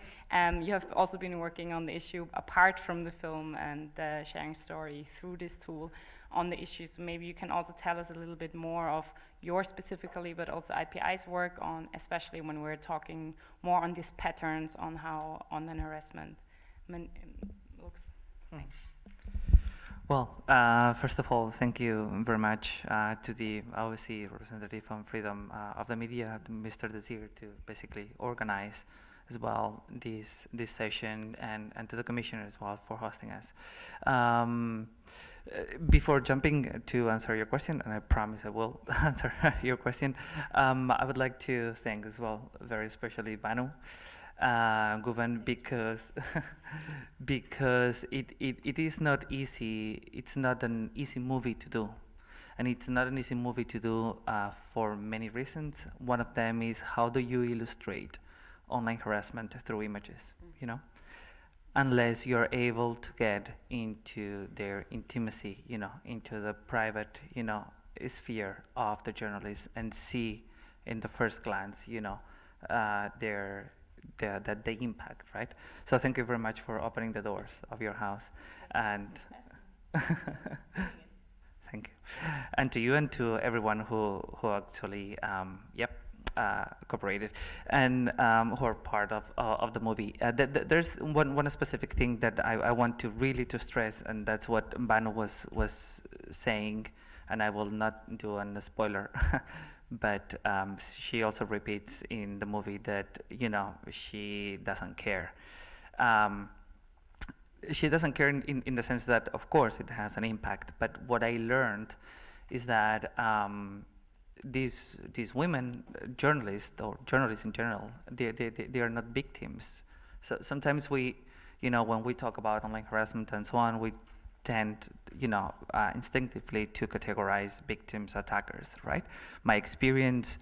you have also been working on the issue apart from the film and sharing story through this tool on the issues. Maybe you can also tell us a little bit more of your specifically, but also IPI's work on, especially when we're talking more on these patterns on how online harassment looks. Thanks. Well, first of all, thank you very much to the OSCE representative on freedom of the media, to Mr. Désir, to basically organize as well this session, and to the commissioner as well for hosting us. Before jumping to answer your question, and I promise I will answer your question, I would like to thank as well very especially Banu, Güven, because it is not easy. It's not an easy movie to do, and it's not an easy movie to do for many reasons. One of them is, how do you illustrate online harassment through images? You know, unless you're able to get into their intimacy, you know, into the private, you know, sphere of the journalist and see in the first glance, you know, that they impact, right? So thank you very much for opening the doors of your house, and thank you, and to you and to everyone who actually cooperated and who are part of the movie. There's one specific thing that I want to really to stress, and that's what Banu was saying, and I will not do a spoiler. But she also repeats in the movie that, you know, she doesn't care. She doesn't care in the sense that, of course, it has an impact. But what I learned is that these women, journalists or journalists in general, they are not victims. So sometimes we, you know, when we talk about online harassment and so on, we tend, you know, instinctively to categorize victims, attackers, right? My experience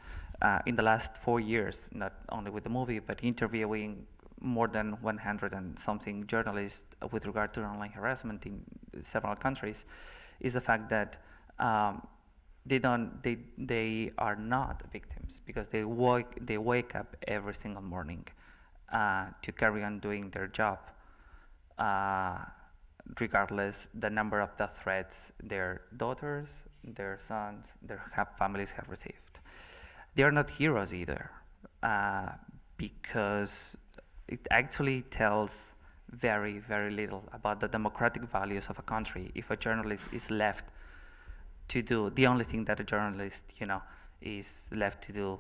in the last 4 years, not only with the movie, but interviewing more than 100 and something journalists with regard to online harassment in several countries, is the fact that they are not victims, because they wake up every single morning to carry on doing their job. regardless the number of the threats their daughters, their sons, their families have received. They are not heroes either, because it actually tells very, very little about the democratic values of a country if a journalist is left to do the only thing that a journalist, is left to do,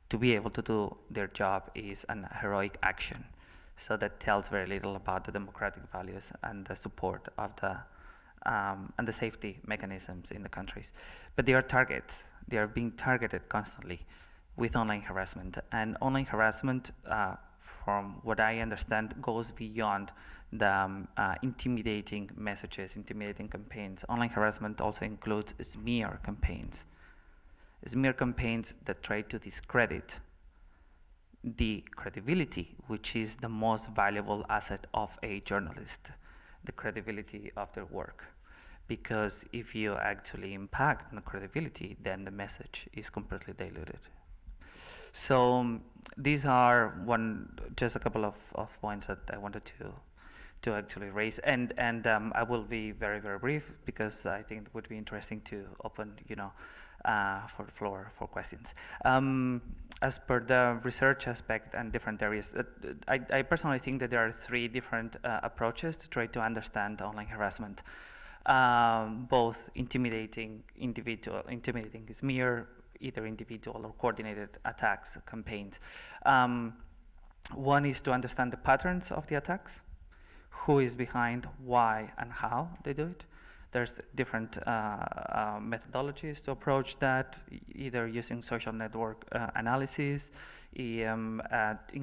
to be able to do their job, is an heroic action. So that tells very little about the democratic values and the support of the and the safety mechanisms in the countries. But they are targets. They are being targeted constantly with online harassment. And online harassment, from what I understand, goes beyond the intimidating messages, intimidating campaigns. Online harassment also includes smear campaigns. Smear campaigns that try to discredit the credibility, which is the most valuable asset of a journalist, the credibility of their work. Because if you actually impact on the credibility, then the message is completely diluted. So these are just a couple of points that I wanted to actually raise, and I will be very, very brief because I think it would be interesting to open, for the floor for questions. As per the research aspect and different areas, I personally think that there are three different approaches to try to understand online harassment. Both intimidating smear, either individual or coordinated attacks, campaigns. One is to understand the patterns of the attacks, who is behind, why, and how they do it. There's different methodologies to approach that, either using social network analysis, in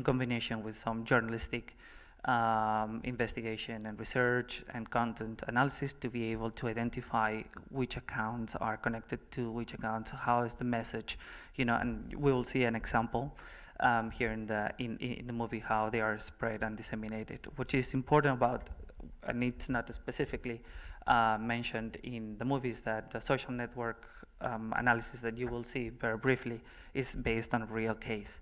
combination with some journalistic investigation and research and content analysis to be able to identify which accounts are connected to which accounts, how is the message, and we will see an example here in the movie how they are spread and disseminated. What is important about, and it's not specifically mentioned in the movies, that the social network analysis that you will see very briefly is based on a real case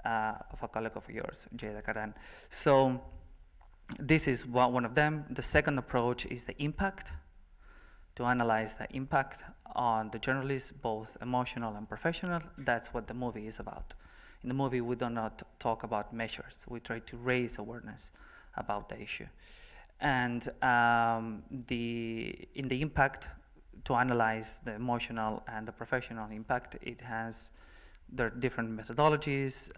of a colleague of yours, Dziennikarek. So this is one of them. The second approach is the impact, to analyze the impact on the journalists, both emotional and professional. That's what the movie is about. In the movie, we do not talk about measures. We try to raise awareness about the issue. And in the impact, to analyze the emotional and the professional impact, there are different methodologies,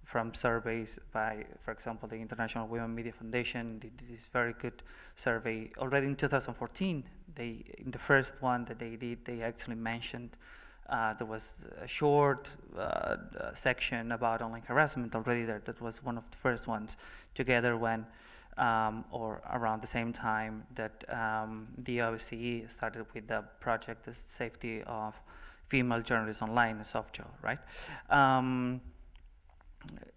from surveys by, for example, the International Women Media Foundation did this very good survey already in 2014. In the first one that they did, they actually mentioned there was a short section about online harassment already there. That was one of the first ones, together when, or around the same time that the OSCE started with the project, the safety of female journalists online, SOFJO, right?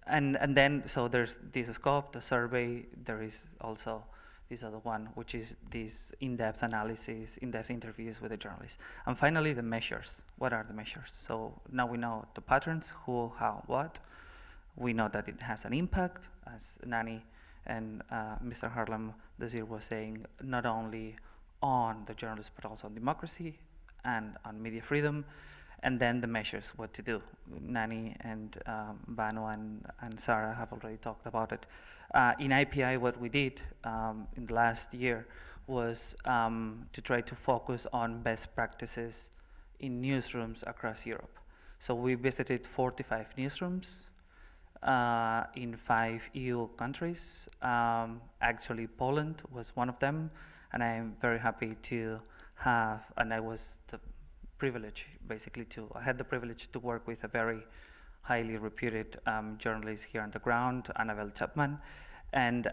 And then, so there's this scope, the survey, there is also this other one, which is this in-depth analysis, in-depth interviews with the journalists. And finally, the measures. What are the measures? So now we know the patterns, who, how, what. We know that it has an impact, as Nani and Mr. Harlem, Désir was saying, not only on the journalists, but also on democracy and on media freedom. And then the measures, what to do. Nani and Banu and Sarah have already talked about it. In IPI, what we did in the last year was to try to focus on best practices in newsrooms across Europe. So we visited 45 newsrooms in 5 EU countries. Actually, Poland was one of them, and I am very happy to have, and I was the privilege, basically, I had the privilege to work with a very highly reputed journalist here on the ground, Annabelle Chapman, and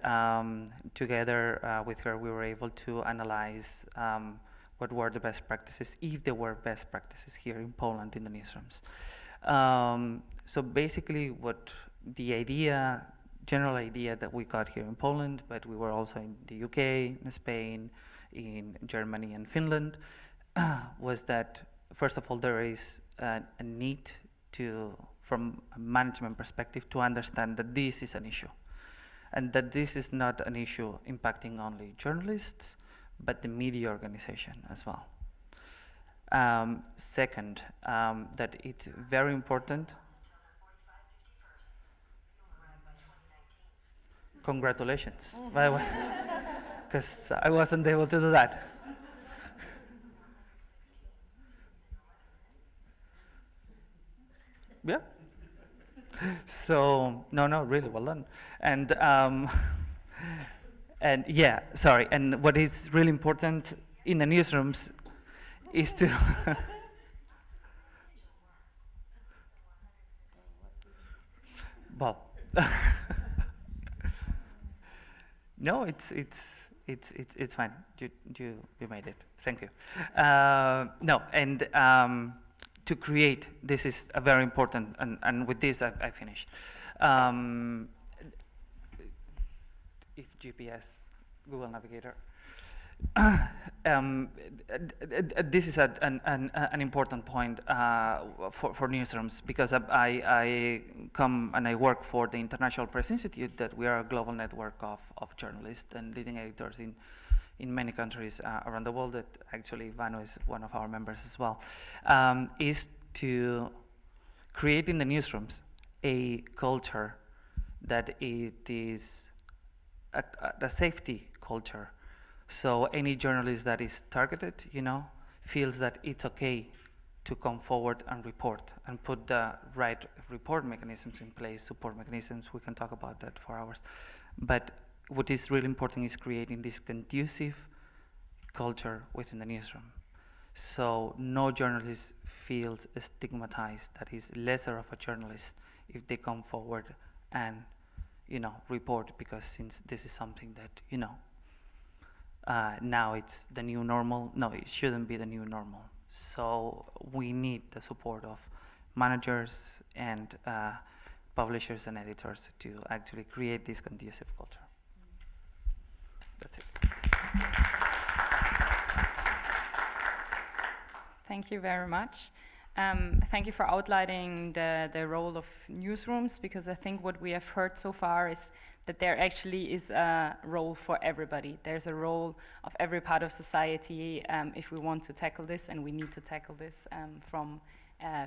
together with her we were able to analyze what were the best practices, if there were best practices here in Poland in the newsrooms. So basically what the general idea that we got here in Poland, but we were also in the UK, in Spain, in Germany and Finland, was that first of all, there is a need from a management perspective to understand that this is an issue. and that this is not an issue impacting only journalists, but the media organization as well. Second, that it's very important. Congratulations, by the way, because I wasn't able to do that. Yeah. So no, really well done, and yeah, sorry. And what is really important in the newsrooms is to well, no, it's fine. You made it. Thank you. No, and to create, this is a very important, and with this I finish. If GPS, Google Navigator. This is an important point for newsrooms, because I come and I work for the International Press Institute, that we are a global network of journalists and leading editors in many countries around the world, that actually Banu is one of our members as well, is to create in the newsrooms a culture that it is a safety culture. So any journalist that is targeted, feels that it's okay to come forward and report and put the right report mechanisms in place, support mechanisms. We can talk about that for hours. But what is really important is creating this conducive culture within the newsroom. So no journalist feels stigmatized, that is lesser of a journalist if they come forward and, report, because since this is something that, now it's the new normal. No, it shouldn't be the new normal. So we need the support of managers and publishers and editors to actually create this conducive culture. That's it. Thank you very much. Thank you for outlining the role of newsrooms, because I think what we have heard so far is that there actually is a role for everybody. There's a role of every part of society if we want to tackle this, and we need to tackle this from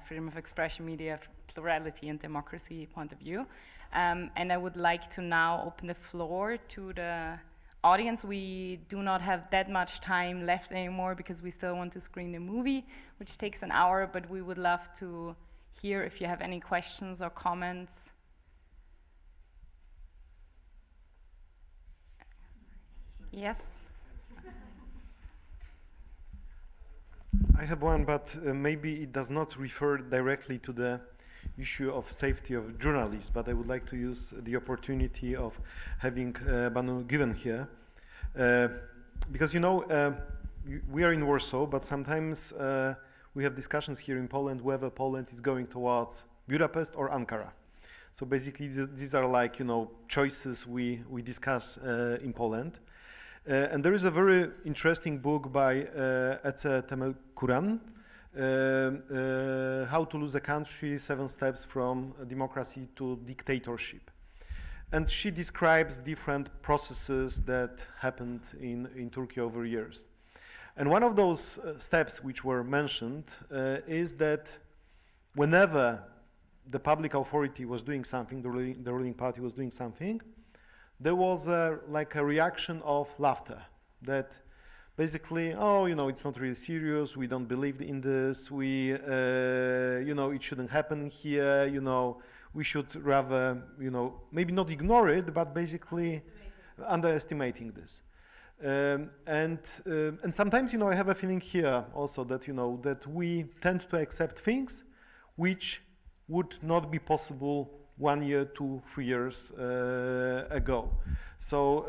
freedom of expression, media, plurality and democracy point of view. And I would like to now open the floor to the audience. We do not have that much time left anymore, because we still want to screen the movie, which takes an hour, but we would love to hear if you have any questions or comments. Yes? I have one, but maybe it does not refer directly to the issue of safety of journalists, but I would like to use the opportunity of having Banu Güven here, because we are in Warsaw, but sometimes we have discussions here in Poland whether Poland is going towards Budapest or Ankara. So basically these are like choices we discuss in Poland. And there is a very interesting book by Ece Temelkuran, How to Lose a Country, 7 Steps from Democracy to Dictatorship. And she describes different processes that happened in Turkey over years. And one of those steps which were mentioned is that whenever the public authority was doing something, the ruling party was doing something, there was a reaction of laughter, that basically, it's not really serious, we don't believe in this, it shouldn't happen here, we should rather, maybe not ignore it, but basically underestimating this. And sometimes, I have a feeling here also that, that we tend to accept things which would not be possible 1 year, 2, 3 years ago. So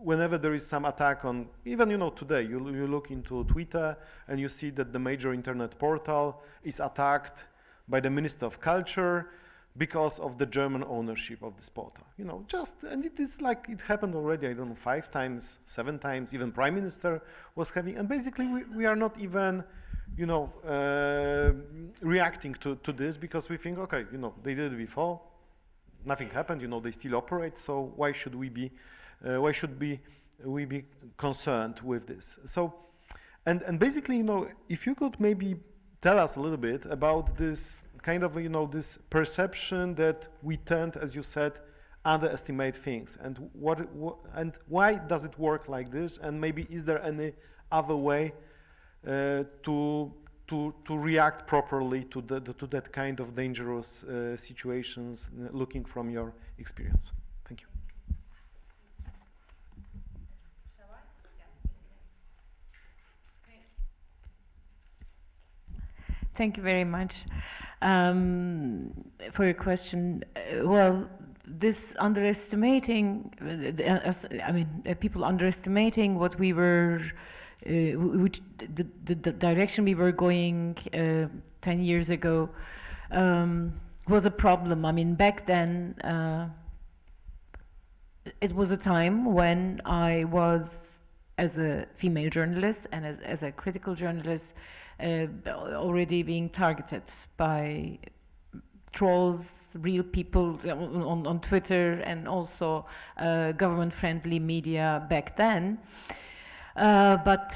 whenever there is some attack on, even today, you look into Twitter and you see that the major internet portal is attacked by the Minister of Culture because of the German ownership of this portal. And it is like it happened already, 5 times, 7 times, even Prime Minister was having, and basically we are not even reacting to this, because we think, okay, they did it before, nothing happened. You know, they still operate. So why should we be concerned with this? So, and basically, you know, if you could maybe tell us a little bit about this kind of, you know, this perception that we tend, as you said, underestimate things, and and why does it work like this? And maybe is there any other way to react properly to that kind of dangerous situations, looking from your experience? Thank you. Thank you very much for your question. Well, this underestimating, people underestimating what we were, the direction we were going 10 years ago was a problem. I mean, back then, it was a time when I was, as a female journalist and as a critical journalist, already being targeted by trolls, real people on Twitter, and also government-friendly media back then. But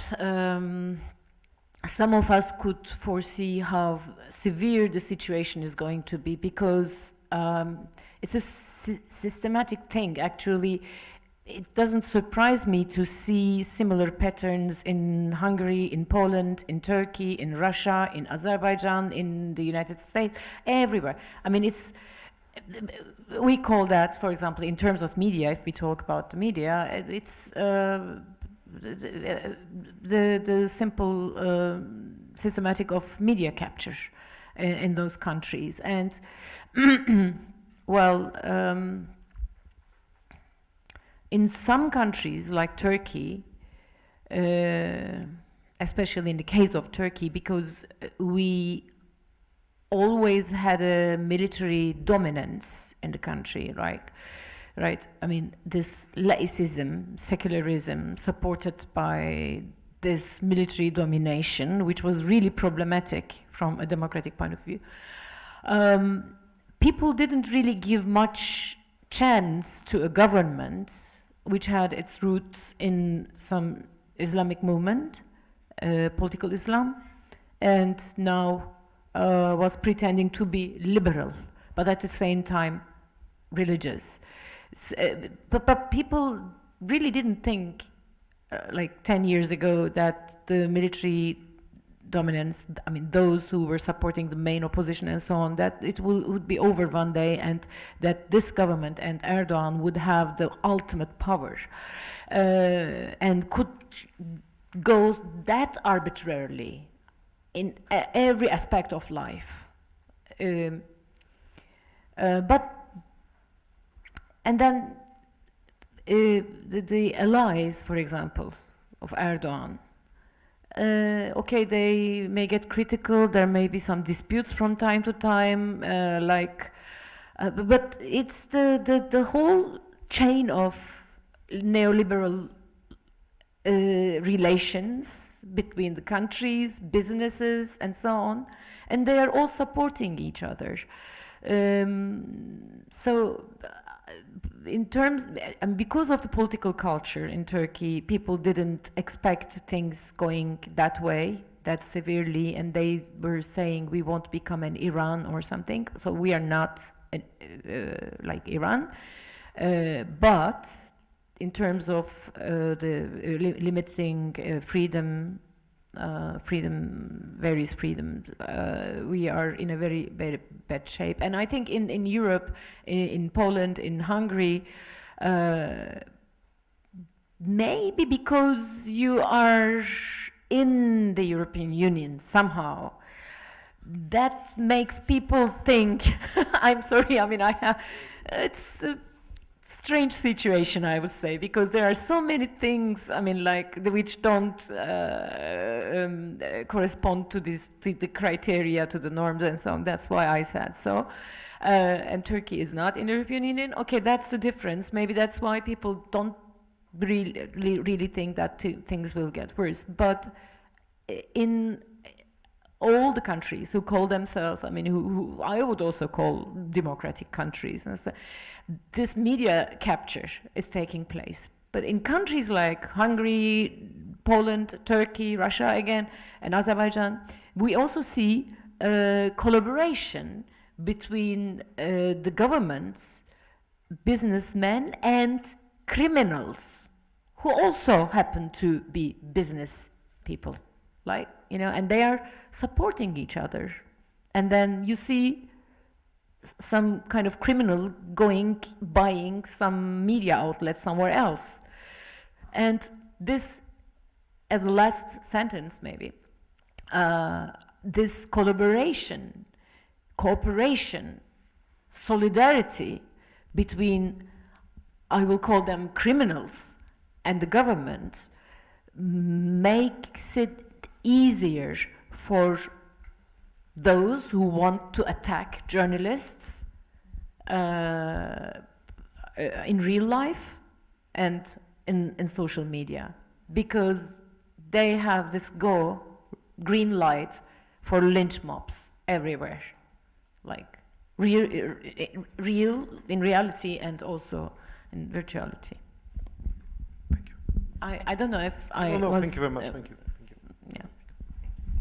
some of us could foresee how severe the situation is going to be, because it's a systematic thing. Actually, it doesn't surprise me to see similar patterns in Hungary, in Poland, in Turkey, in Russia, in Azerbaijan, in the United States, everywhere. I mean, we call that, for example, in terms of media, if we talk about the media, it's the simple systematic of media capture in those countries. And, well, in some countries like Turkey, especially in the case of Turkey, because we always had a military dominance in the country, right? I mean, this laicism, secularism, supported by this military domination, which was really problematic from a democratic point of view. People didn't really give much chance to a government which had its roots in some Islamic movement, political Islam, and now was pretending to be liberal, but at the same time religious. But people really didn't think, like 10 years ago, that the military dominance, I mean, those who were supporting the main opposition and so on, that it would be over one day, and that this government and Erdogan would have the ultimate power and could go that arbitrarily in every aspect of life. And then the allies, for example, of Erdogan, okay, they may get critical, there may be some disputes from time to time, but it's the whole chain of neoliberal relations between the countries, businesses, and so on, and they are all supporting each other. So in terms, and because of the political culture in Turkey, people didn't expect things going that way, that severely, and they were saying we won't become an Iran or something. So we are not like Iran, but in terms of the limiting freedom, various freedoms, we are in a very, very bad shape. And I think in Europe, in Poland, in Hungary, maybe because you are in the European Union somehow, that makes people think, I'm sorry, I mean, it's a strange situation, I would say, because there are so many things, I mean, like, which don't correspond to the criteria, to the norms and so on. That's why I said so. And Turkey is not in the European Union. Okay, that's the difference. Maybe that's why people don't really think that things will get worse. But in all the countries who call themselves, I mean, who I would also call democratic countries. And so this media capture is taking place. But in countries like Hungary, Poland, Turkey, Russia again, and Azerbaijan, we also see collaboration between the governments, businessmen, and criminals who also happen to be business people, like, you know, and they are supporting each other. And then you see some kind of criminal buying some media outlet somewhere else. And this, as a last sentence maybe, this collaboration, cooperation, solidarity between, I will call them criminals, and the government makes it easier for those who want to attack journalists in real life and in social media, because they have this green light for lynch mobs everywhere, like real in reality and also in virtuality. Thank you. I don't know if I No, was... thank you very much. Thank you. Yeah.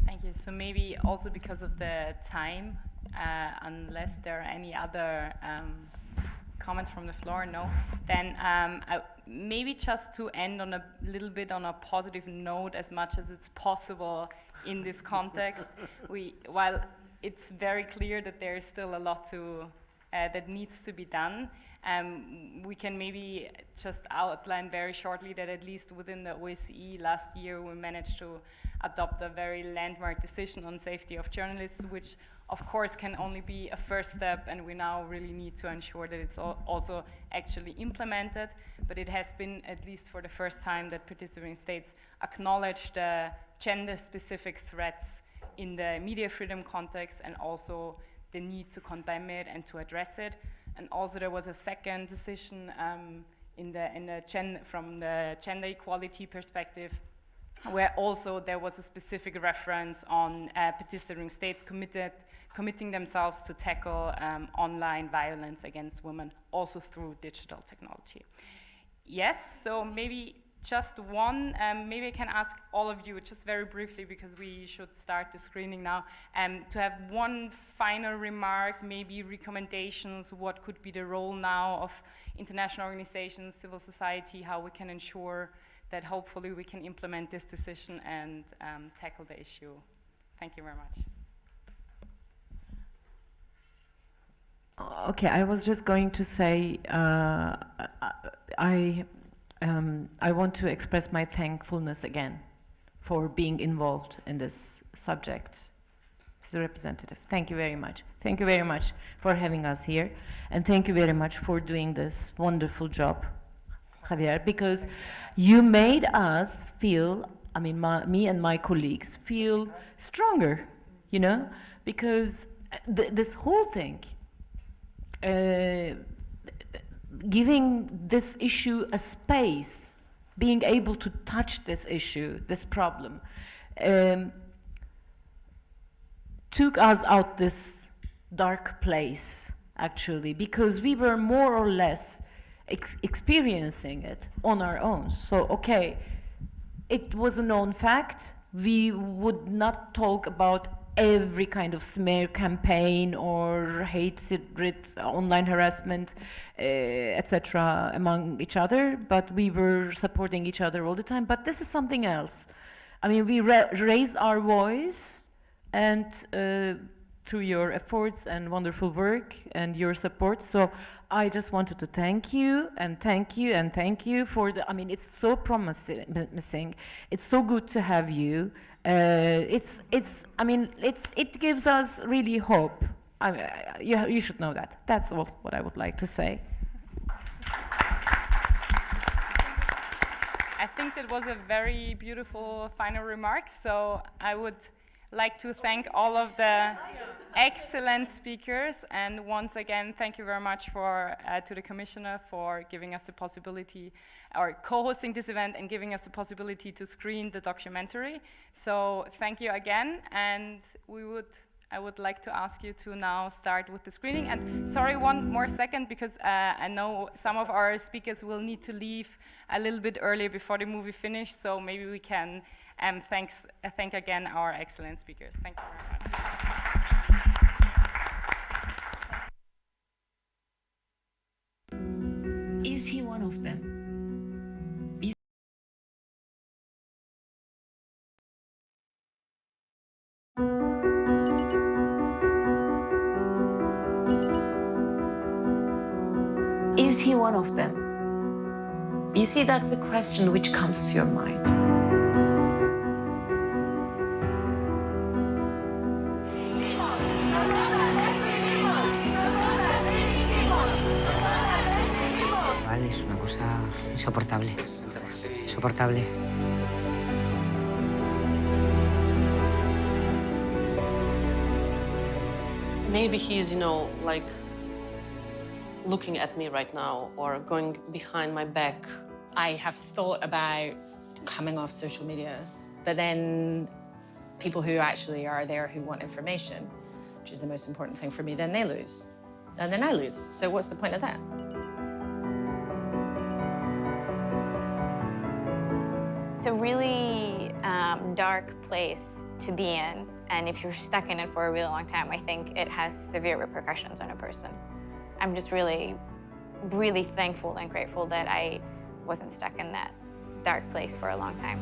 Thank you. So maybe also because of the time, unless there are any other comments from the floor, no, then maybe just to end on a little bit on a positive note as much as it's possible in this context. While it's very clear that there is still a lot that needs to be done, we can maybe just outline very shortly that at least within the OSCE last year we managed to adopt a very landmark decision on safety of journalists, which of course can only be a first step, and we now really need to ensure that it's also actually implemented. But it has been, at least for the first time, that participating states acknowledge the gender-specific threats in the media freedom context, and also the need to condemn it and to address it. And also there was a second decision from the gender equality perspective, where also there was a specific reference on participating states committing themselves to tackle online violence against women, also through digital technology. Yes, so maybe just one, maybe I can ask all of you, just very briefly, because we should start the screening now, to have one final remark, maybe recommendations, what could be the role now of international organizations, civil society, how we can ensure that hopefully we can implement this decision and tackle the issue. Thank you very much. Okay, I was just going to say, I want to express my thankfulness again for being involved in this subject. As the representative, thank you very much. Thank you very much for having us here, and thank you very much for doing this wonderful job, Javier, because you made us feel, I mean, me and my colleagues feel stronger, you know, because this whole thing, giving this issue a space, being able to touch this issue, this problem, took us out this dark place, actually, because we were more or less experiencing it on our own. So, okay, it was a known fact. We would not talk about every kind of smear campaign or hatred, online harassment, etc. among each other, but we were supporting each other all the time. But this is something else. I mean, we raised our voice, and through your efforts and wonderful work and your support. So I just wanted to thank you and thank you and thank you for the, I mean, it's so promising. It's so good to have you. It gives us really hope. You should know that. That's all what I would like to say. I think that was a very beautiful final remark. So I would like to thank all of the excellent speakers, and once again, thank you very much to the Commissioner for giving us the possibility, or co-hosting this event and giving us the possibility to screen the documentary. So thank you again, and I would like to ask you to now start with the screening. And sorry, one more second, because I know some of our speakers will need to leave a little bit earlier before the movie finishes, so maybe we can thank again our excellent speakers. Thank you very much. Is he one of them? Is he one of them? You see, that's the question which comes to your mind. Vale, es una cosa insoportable. Insoportable. Maybe he's, like looking at me right now or going behind my back. I have thought about coming off social media, but then people who actually are there who want information, which is the most important thing for me, then they lose. And then I lose. So what's the point of that? It's a really dark place to be in, and if you're stuck in it for a really long time, I think it has severe repercussions on a person. I'm just really, really thankful and grateful that I wasn't stuck in that dark place for a long time.